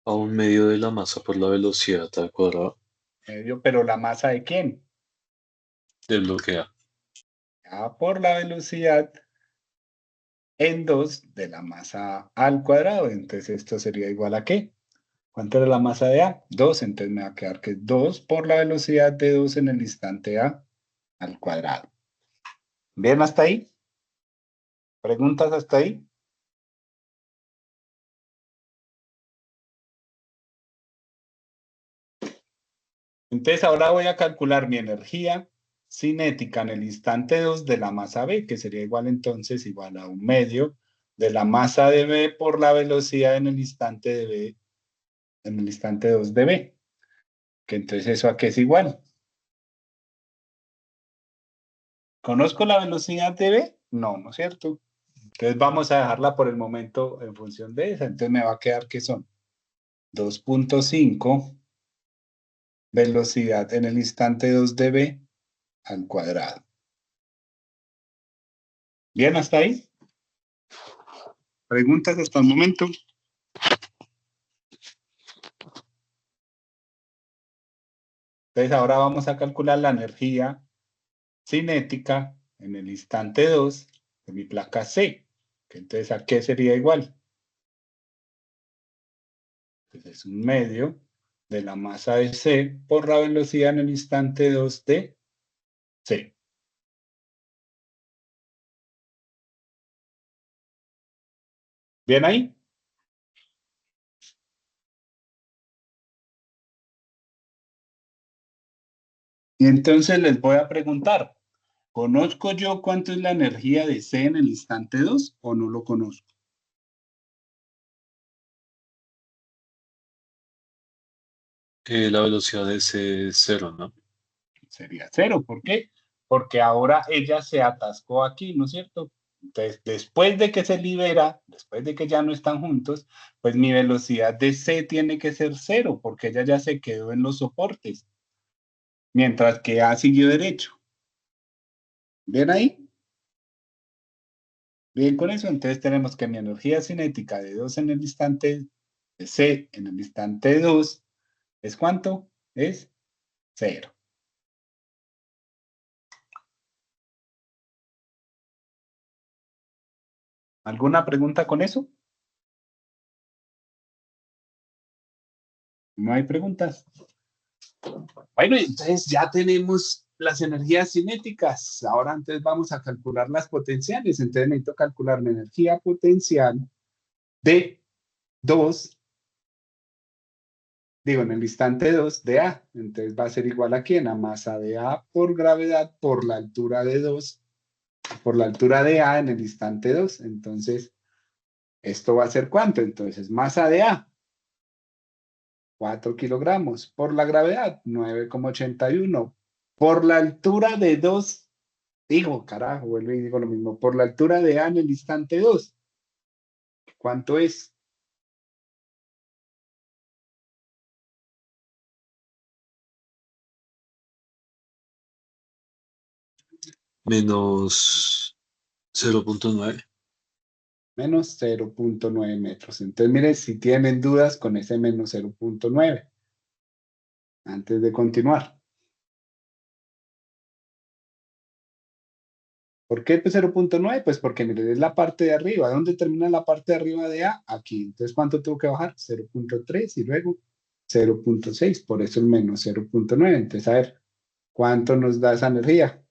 A 1/2 de la masa por la velocidad al cuadrado Pero la masa de quién? del bloque A. A por la velocidad en 2 de la masa al cuadrado. Entonces esto sería igual a ¿qué? ¿Cuánto era la masa de A? 2. Entonces me va a quedar que 2 por la velocidad de 2 en el instante A al cuadrado. ¿Bien hasta ahí? ¿Preguntas hasta ahí? Entonces ahora voy a calcular mi energía cinética en el instante 2 de la masa B, que sería igual entonces igual a 1/2 de la masa de B por la velocidad en el instante de B, en el instante 2 de B. Que entonces eso a qué es igual. ¿Conozco la velocidad de B? No, ¿no es cierto? Entonces vamos a dejarla por el momento en función de esa. Entonces me va a quedar que son 2.5 velocidad en el instante 2 de B al cuadrado. ¿Bien hasta ahí? ¿Preguntas hasta el momento? Entonces ahora vamos a calcular la energía cinética en el instante 2 de mi placa C. Que entonces ¿a qué sería igual? Entonces es 1/2 de la masa de C por la velocidad en el instante 2 de C. ¿Bien ahí? Y entonces les voy a preguntar, ¿conozco yo cuánto es la energía de C en el instante 2 o no lo conozco? La velocidad es 0, ¿no? Sería 0. ¿Por qué? Porque ahora ella se atascó aquí, ¿no es cierto? Entonces, después de que se libera, después de que ya no están juntos, pues mi velocidad de C tiene que ser 0, porque ella ya se quedó en los soportes, mientras que A siguió derecho. ¿Ven ahí? Bien con eso, entonces tenemos que mi energía cinética de 2 en el instante, de C en el instante 2, ¿es cuánto? Es 0. ¿Alguna pregunta con eso? No hay preguntas. Bueno, entonces ya tenemos las energías cinéticas. Ahora entonces vamos a calcular las potenciales. Entonces necesito calcular mi energía potencial de 2, digo, en el instante 2 de A. Entonces va a ser igual a ¿quién? A masa de A por gravedad por la altura de 2, por la altura de A en el instante 2. Entonces, ¿esto va a ser cuánto? Entonces, masa de A 4 kilogramos. Por la gravedad, 9,81. Por la altura de 2, digo, carajo, vuelvo y digo lo mismo. Por la altura de A en el instante 2. ¿Cuánto es? Menos 0.9. Menos 0,9 metros. Entonces, miren, si tienen dudas con ese menos 0,9, antes de continuar. ¿Por qué pues 0,9? Pues porque miren, es la parte de arriba. ¿Dónde termina la parte de arriba de A? Aquí. Entonces, ¿cuánto tengo que bajar? 0,3 y luego 0,6. Por eso el menos 0,9. Entonces, a ver, ¿cuánto nos da esa energía?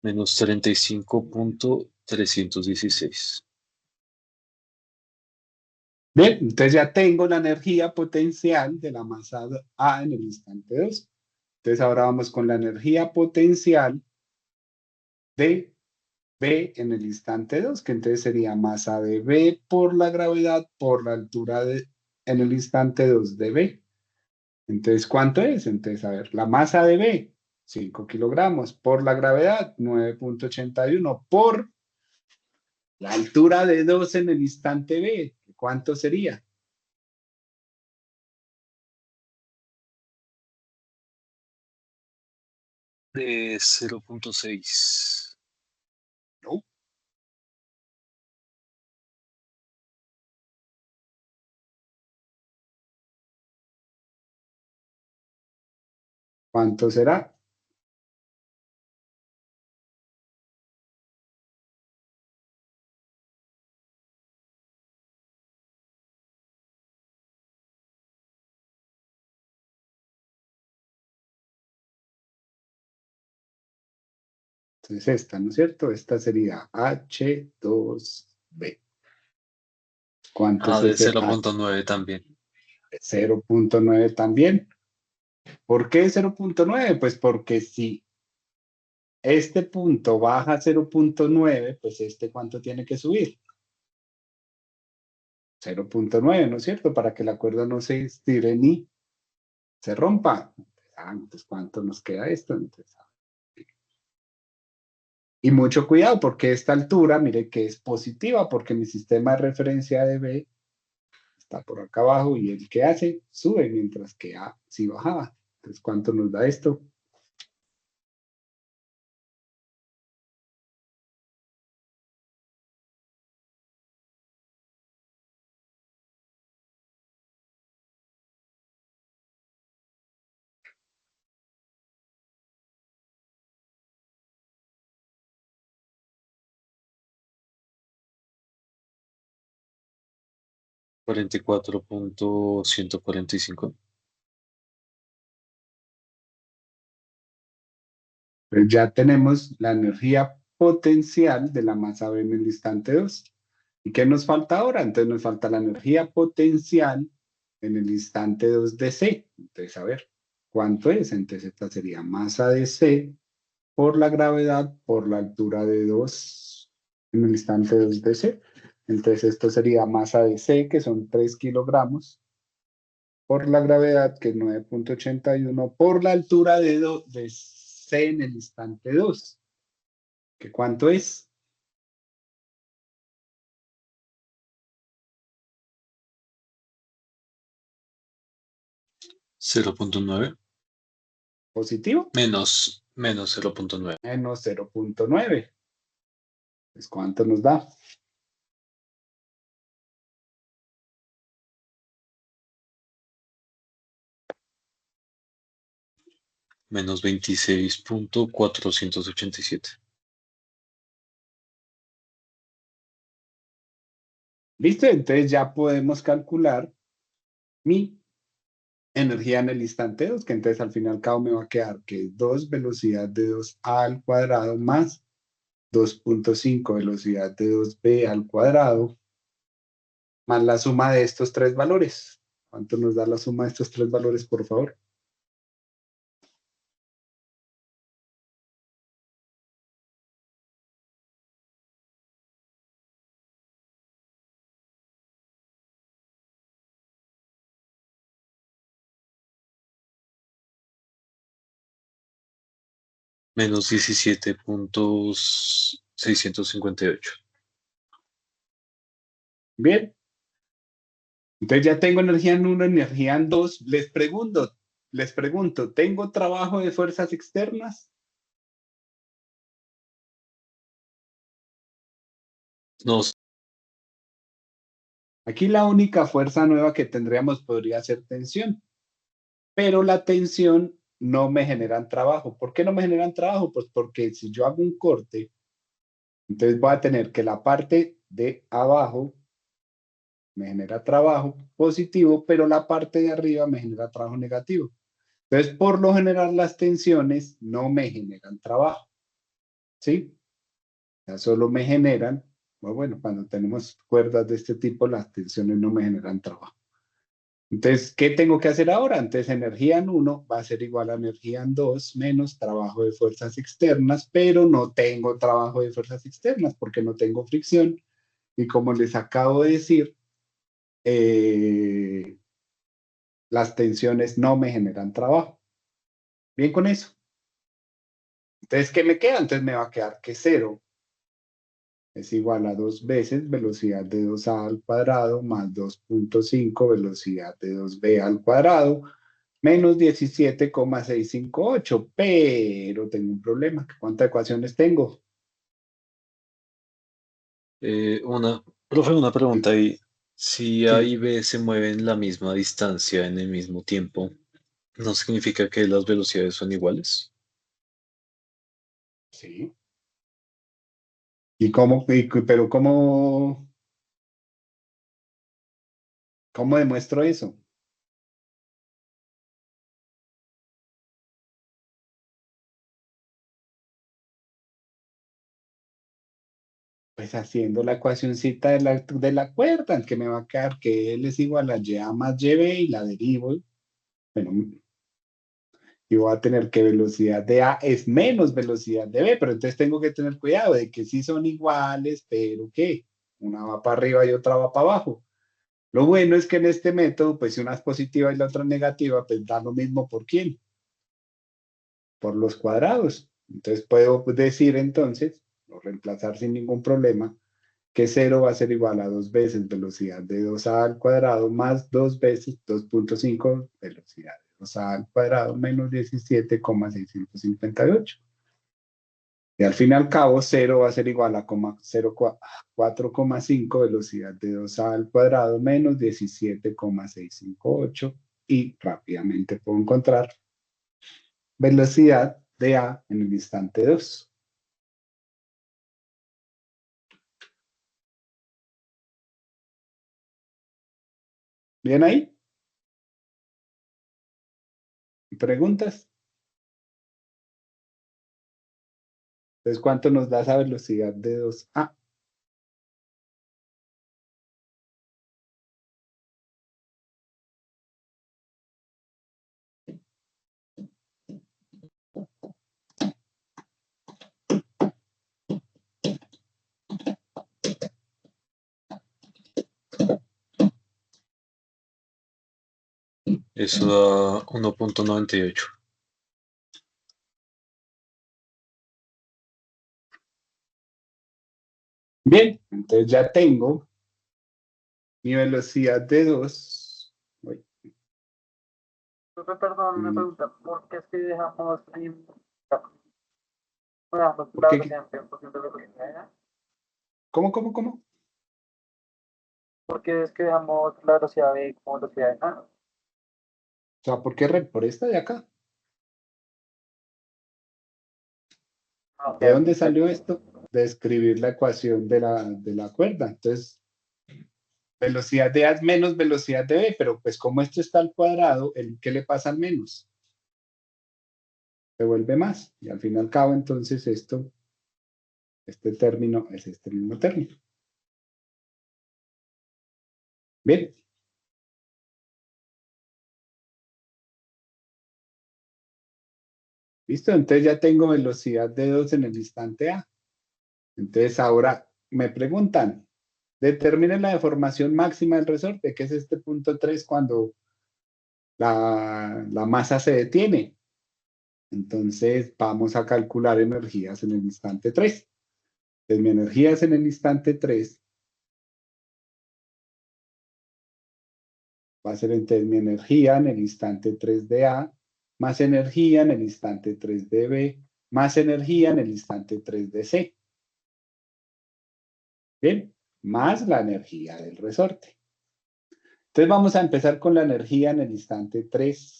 Menos 35.316. Bien, entonces ya tengo la energía potencial de la masa A en el instante 2. Entonces ahora vamos con la energía potencial de B en el instante 2, que entonces sería masa de B por la gravedad por la altura en el instante 2 de B. Entonces, ¿cuánto es? Entonces, a ver, la masa de B, 5 kilogramos, por la gravedad, 9,81, por la altura de 2 en el instante B, ¿cuánto sería? De 0.6. No. ¿Cuánto será? Entonces esta, ¿no es cierto? Esta sería H2B. ¿Cuánto es De ese 0.9 también. 0,9 también? ¿Por qué 0,9? Pues porque si este punto baja 0,9, pues este ¿cuánto tiene que subir? 0,9, ¿no es cierto? Para que la cuerda no se estire ni se rompa. Entonces, ¿cuánto nos queda esto? Entonces, y mucho cuidado porque esta altura, mire que es positiva porque mi sistema de referencia de B está por acá abajo y el que hace sube mientras que A sí bajaba. Entonces, ¿cuánto nos da esto? Cuarenta y cuatro punto ciento cuarenta y cinco. Pues ya tenemos la energía potencial de la masa B en el instante 2. ¿Y qué nos falta ahora? Entonces nos falta la energía potencial en el instante 2 de C. Entonces, a ver, ¿cuánto es? Entonces esta sería masa de C por la gravedad por la altura de 2 en el instante 2 de C. Entonces esto sería masa de C, que son 3 kilogramos, por la gravedad, que es 9,81, por la altura de C en el instante 2. ¿Que cuánto es? ¿0.9? ¿Positivo? Menos 0.9. Menos 0,9. Pues ¿cuánto nos da? Menos 26.487. ¿Listo? Entonces ya podemos calcular mi energía en el instante 2, que entonces al fin y al cabo me va a quedar que es 2 velocidad de 2a al cuadrado más 2,5 velocidad de 2b al cuadrado más la suma de estos tres valores. ¿Cuánto nos da la suma de estos tres valores, por favor? Menos 17.658. Bien. Entonces ya tengo energía en 1, energía en 2. Les pregunto, ¿tengo trabajo de fuerzas externas? No, Aquí la única fuerza nueva que tendríamos podría ser tensión, pero la tensión no me generan trabajo. ¿Por qué no me generan trabajo? Pues porque si yo hago un corte, entonces voy a tener que la parte de abajo me genera trabajo positivo, pero la parte de arriba me genera trabajo negativo. Entonces, por lo general, las tensiones no me generan trabajo, ¿sí? Ya solo me generan, bueno, cuando tenemos cuerdas de este tipo, las tensiones no me generan trabajo. Entonces, ¿qué tengo que hacer ahora? Entonces, energía en 1 va a ser igual a energía en 2 menos trabajo de fuerzas externas, pero no tengo trabajo de fuerzas externas porque no tengo fricción. Y como les acabo de decir, las tensiones no me generan trabajo. Bien con eso. Entonces, ¿qué me queda? Entonces me va a quedar que 0 es igual a 2 veces velocidad de 2a al cuadrado más 2.5 velocidad de 2b al cuadrado menos 17,658. Pero tengo un problema. ¿Cuántas ecuaciones tengo? profe, una pregunta ahí. Si A Sí, y B se mueven la misma distancia en el mismo tiempo, ¿no significa que las velocidades son iguales? sí. ¿Y cómo, pero cómo demuestro eso? Pues haciendo la ecuacióncita de la cuerda, que me va a quedar que L es igual a YA más YB y la derivo. Bueno, y voy a tener que velocidad de A es menos velocidad de B, pero entonces tengo que tener cuidado de que sí son iguales, pero que una va para arriba y otra va para abajo. Lo bueno es que en este método, pues si una es positiva y la otra negativa, pues da lo mismo por quién, por los cuadrados. Entonces puedo decir entonces, o reemplazar sin ningún problema, que 0 va a ser igual a 2 veces velocidad de 2a al cuadrado más 2 veces 2.5 velocidad de 2a al cuadrado menos 17,658. Y al fin y al cabo, 0 va a ser igual a 4,5 velocidad de 2a al cuadrado menos 17,658. Y rápidamente puedo encontrar velocidad de A en el instante 2. ¿Bien ahí? ¿Preguntas? Entonces, ¿cuánto nos da esa velocidad de 2A? Eso da 1.98. Bien, entonces ya tengo mi velocidad de 2. Profe, perdón, una pregunta. ¿Por qué es que dejamos dejamos ¿Por la qué? velocidad en función de velocidad? ¿Cómo? ¿Por qué es que dejamos la velocidad B como velocidad de nada? O sea, ¿por qué por esta de acá? Ah, ok, ¿De dónde ok. salió esto? De escribir la ecuación de la cuerda. Entonces, velocidad de A es menos velocidad de B, pero pues como esto está al cuadrado, ¿qué le pasa al menos? Se vuelve más. Y al fin y al cabo, entonces este término es este mismo término. Bien. ¿Listo? Entonces ya tengo velocidad de 2 en el instante A. Entonces ahora me preguntan, determinen la deformación máxima del resorte, que es este punto 3 cuando la masa se detiene. Entonces, vamos a calcular energías en el instante 3. Entonces, mi energías en el instante 3 va a ser entonces mi energía en el instante 3 de A, más energía en el instante 3 de B, más energía en el instante 3 de C. Bien, más la energía del resorte. Entonces vamos a empezar con la energía en el instante 3.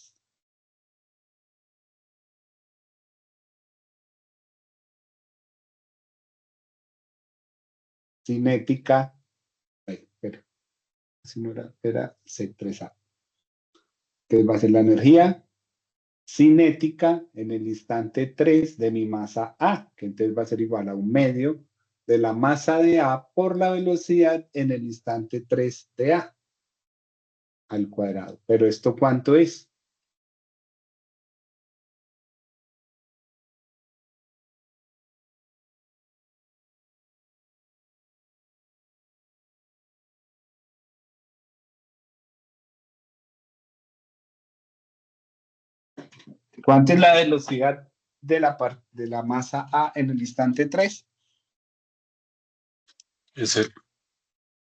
Cinética. Espera, si no era C3A. Entonces va a ser la energía cinética en el instante 3 de mi masa A, que entonces va a ser igual a 1/2 de la masa de A por la velocidad en el instante 3 de A al cuadrado. ¿Pero esto cuánto es? ¿Cuánto es la velocidad de la masa A en el instante 3? Es el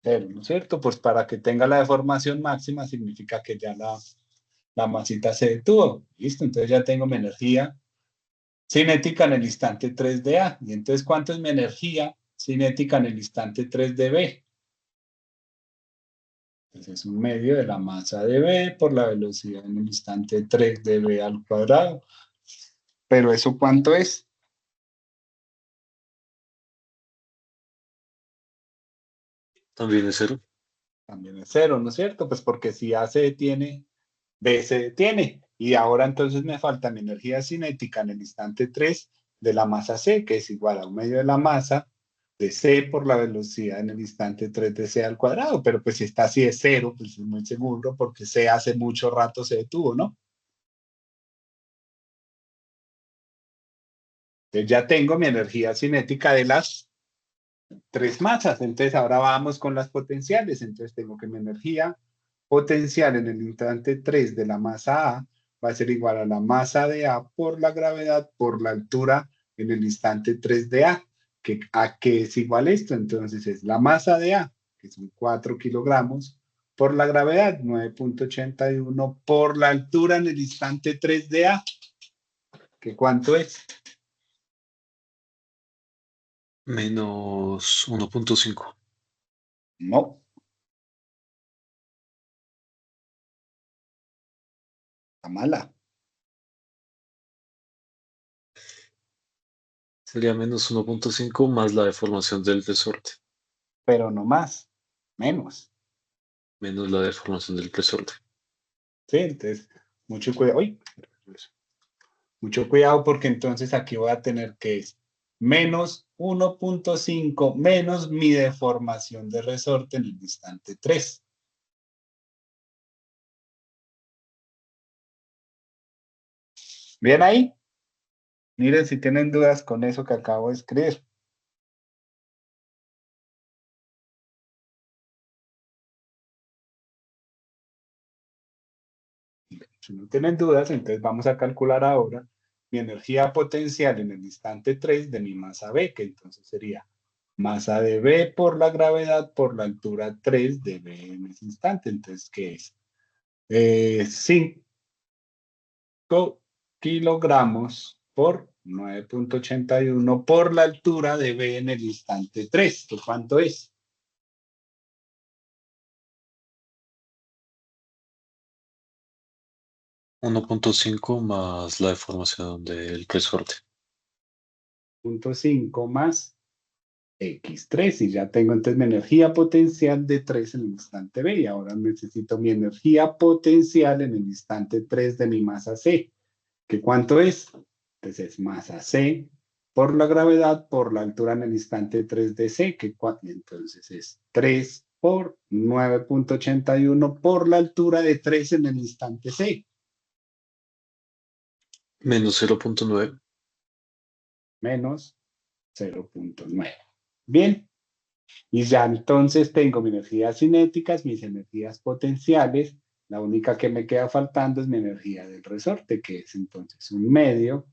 0, ¿no es cierto? Pues para que tenga la deformación máxima significa que ya la masita se detuvo. ¿Listo? Entonces ya tengo mi energía cinética en el instante 3 de A. Y entonces, ¿cuánto es mi energía cinética en el instante 3 de B? Entonces es 1/2 de la masa de B por la velocidad en el instante 3 de B al cuadrado. ¿Pero eso cuánto es? también es 0. También es 0, ¿no es cierto? Pues porque si A se detiene, B se detiene. Y ahora entonces me falta mi energía cinética en el instante 3 de la masa C, que es igual a 1/2 de la masa de C por la velocidad en el instante 3 de C al cuadrado. Pero pues si está así de 0, pues es muy seguro porque C hace mucho rato se detuvo, ¿no? Entonces ya tengo mi energía cinética de las 3 masas. Entonces ahora vamos con las potenciales. Entonces tengo que mi energía potencial en el instante 3 de la masa A va a ser igual a la masa de A por la gravedad por la altura en el instante 3 de A. ¿A qué es igual esto? Entonces es la masa de A, que son 4 kilogramos, por la gravedad, 9.81, por la altura en el instante 3 de A. ¿Qué cuánto es? Menos 1.5. No. Está mala. Sería menos 1.5 más la deformación del resorte. Pero no más. Menos. Menos la deformación del resorte. ¿Sí? Entonces, mucho cuidado. ¡Uy! Mucho cuidado porque entonces aquí voy a tener que es menos 1.5 menos mi deformación de resorte en el instante 3. ¿Bien ahí? Miren si tienen dudas con eso que acabo de escribir. Si no tienen dudas, entonces vamos a calcular ahora mi energía potencial en el instante 3 de mi masa B, que entonces sería masa de B por la gravedad por la altura 3 de B en ese instante. Entonces, ¿qué es? 5 kilogramos por 9.81 por la altura de B en el instante 3. ¿Cuánto es? .5 más la deformación del resorte. 0.5 más X3 y ya tengo entonces mi energía potencial de 3 en el instante B y ahora necesito mi energía potencial en el instante 3 de mi masa C. ¿Qué cuánto es? Entonces es masa C por la gravedad por la altura en el instante 3 de C, que entonces es 3 por 9.81 por la altura de 3 en el instante C. Menos 0.9. Menos 0.9. Bien. Y ya entonces tengo mis energías cinéticas, mis energías potenciales. La única que me queda faltando es mi energía del resorte, que es entonces 1/2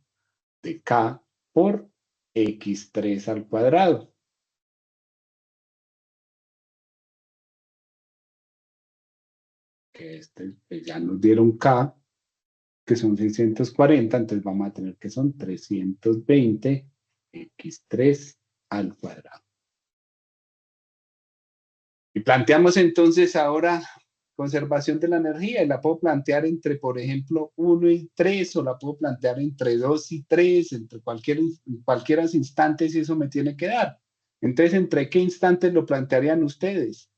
de K por X3 al cuadrado. Que pues ya nos dieron K, que son 640, entonces vamos a tener que son 320 X3 al cuadrado. Y planteamos entonces ahora conservación de la energía, y la puedo plantear entre, por ejemplo, 1 y 3, o la puedo plantear entre 2 y 3, entre cualquiera instantes, y eso me tiene que dar. Entonces, ¿entre qué instantes lo plantearían ustedes?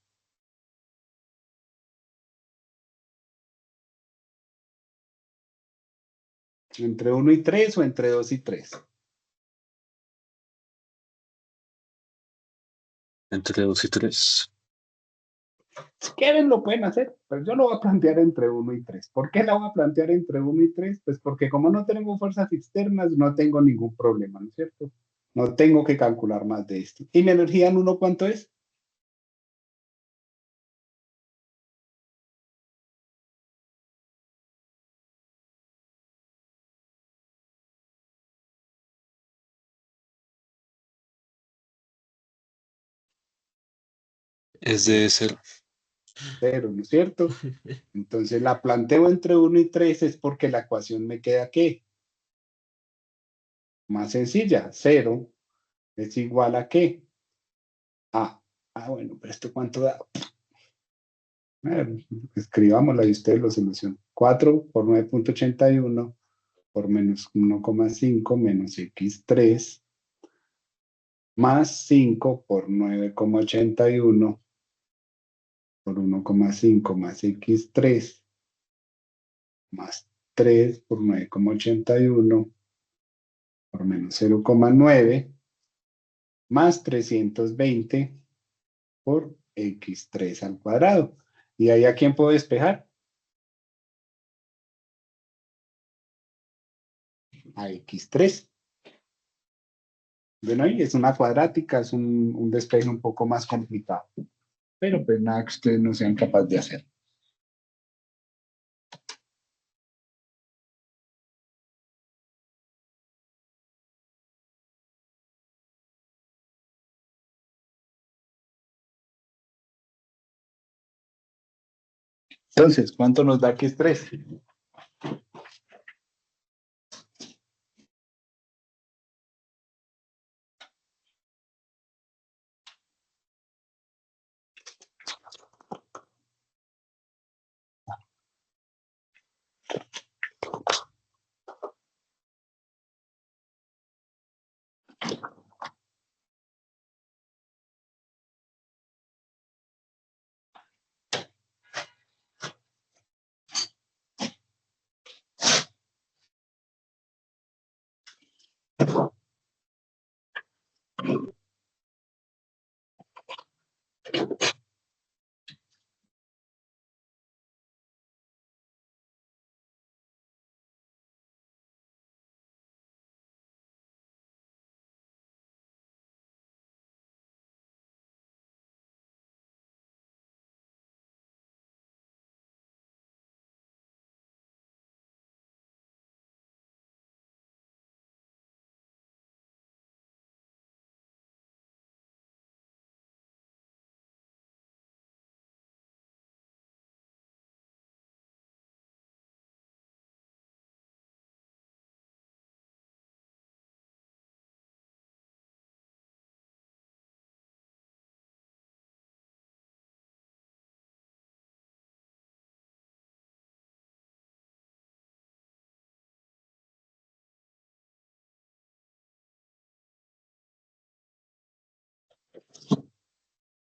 ¿Entre 1 y 3 o entre 2 y 3? Entre 2 y 3. Si quieren lo pueden hacer, pero yo lo voy a plantear entre 1 y 3. ¿Por qué la voy a plantear entre 1 y 3? Pues porque como no tengo fuerzas externas, no tengo ningún problema, ¿no es cierto? No tengo que calcular más de esto. ¿Y mi energía en 1 cuánto es? Es de 0. 0, ¿no es cierto? Entonces la planteo entre 1 y 3 es porque la ecuación me queda ¿qué? Más sencilla. 0 es igual a ¿qué? Bueno, pero ¿esto cuánto da? A ver, escribámosla y ustedes lo solucionan. 4 por 9,81 por menos 1,5 menos x3 más 5 por 9,81 por 1,5 más x3 más 3 por 9,81 por menos 0,9 más 320 por x3 al cuadrado. ¿Y ahí a quién puedo despejar? A x3. Bueno, ahí es una cuadrática, es un despeje un poco más complicado. Pero pues nada que ustedes no sean capaces de hacer. Entonces, ¿cuánto nos da x3?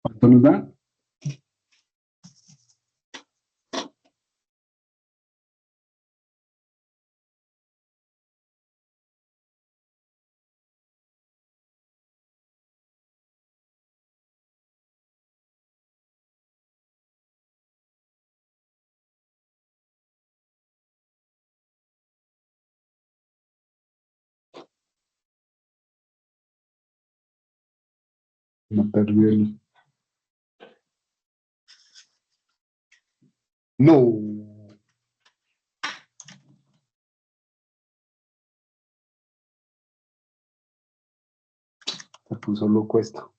¿Cuánto nos da? No perdió el... No. Se puso loco esto.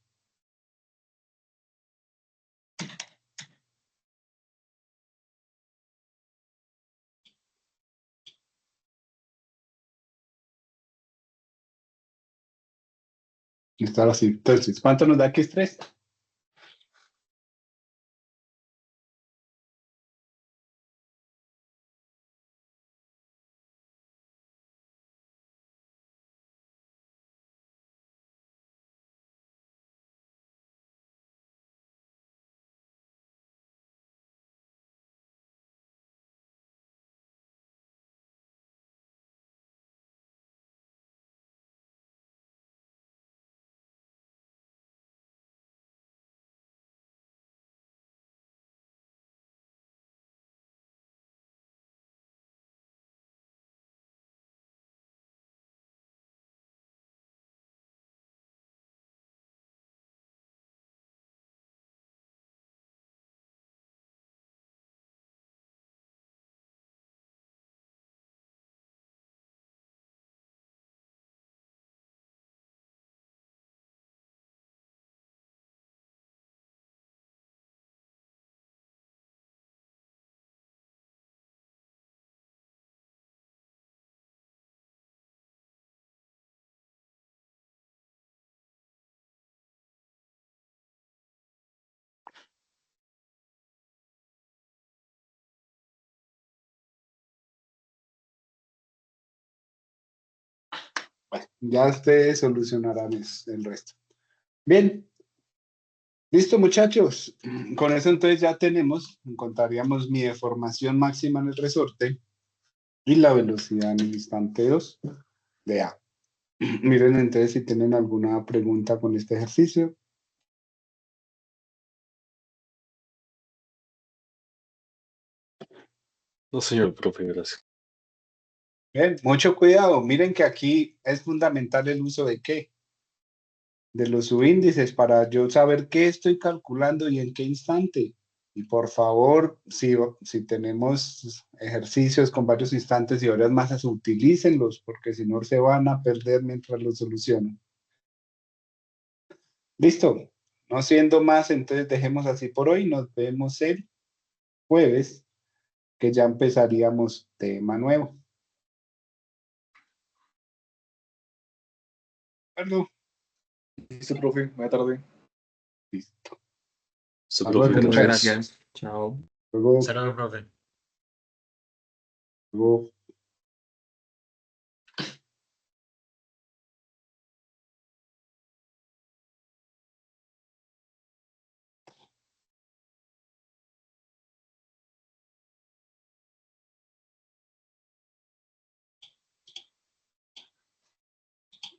Está así. Entonces, ¿cuánto nos da X3? Bueno, ya ustedes solucionarán el resto. Bien, listo muchachos. Con eso entonces ya tenemos, encontraríamos mi deformación máxima en el resorte y la velocidad en el instante 2 de A. Miren entonces si tienen alguna pregunta con este ejercicio. No, señor profe, gracias. Bien, mucho cuidado. Miren que aquí es fundamental el uso de qué, de los subíndices para yo saber qué estoy calculando y en qué instante. Y por favor, si tenemos ejercicios con varios instantes y horas masas, utilícenlos, porque si no se van a perder mientras los solucionan. Listo. No siendo más, entonces dejemos así por hoy. Nos vemos el jueves, que ya empezaríamos tema nuevo. ¿De acuerdo? Listo, profe. Buena tarde. Listo. Su Hasta profe, luego, gracias. muchachos. Gracias. Chao. Luego, Saludos, profe. luego.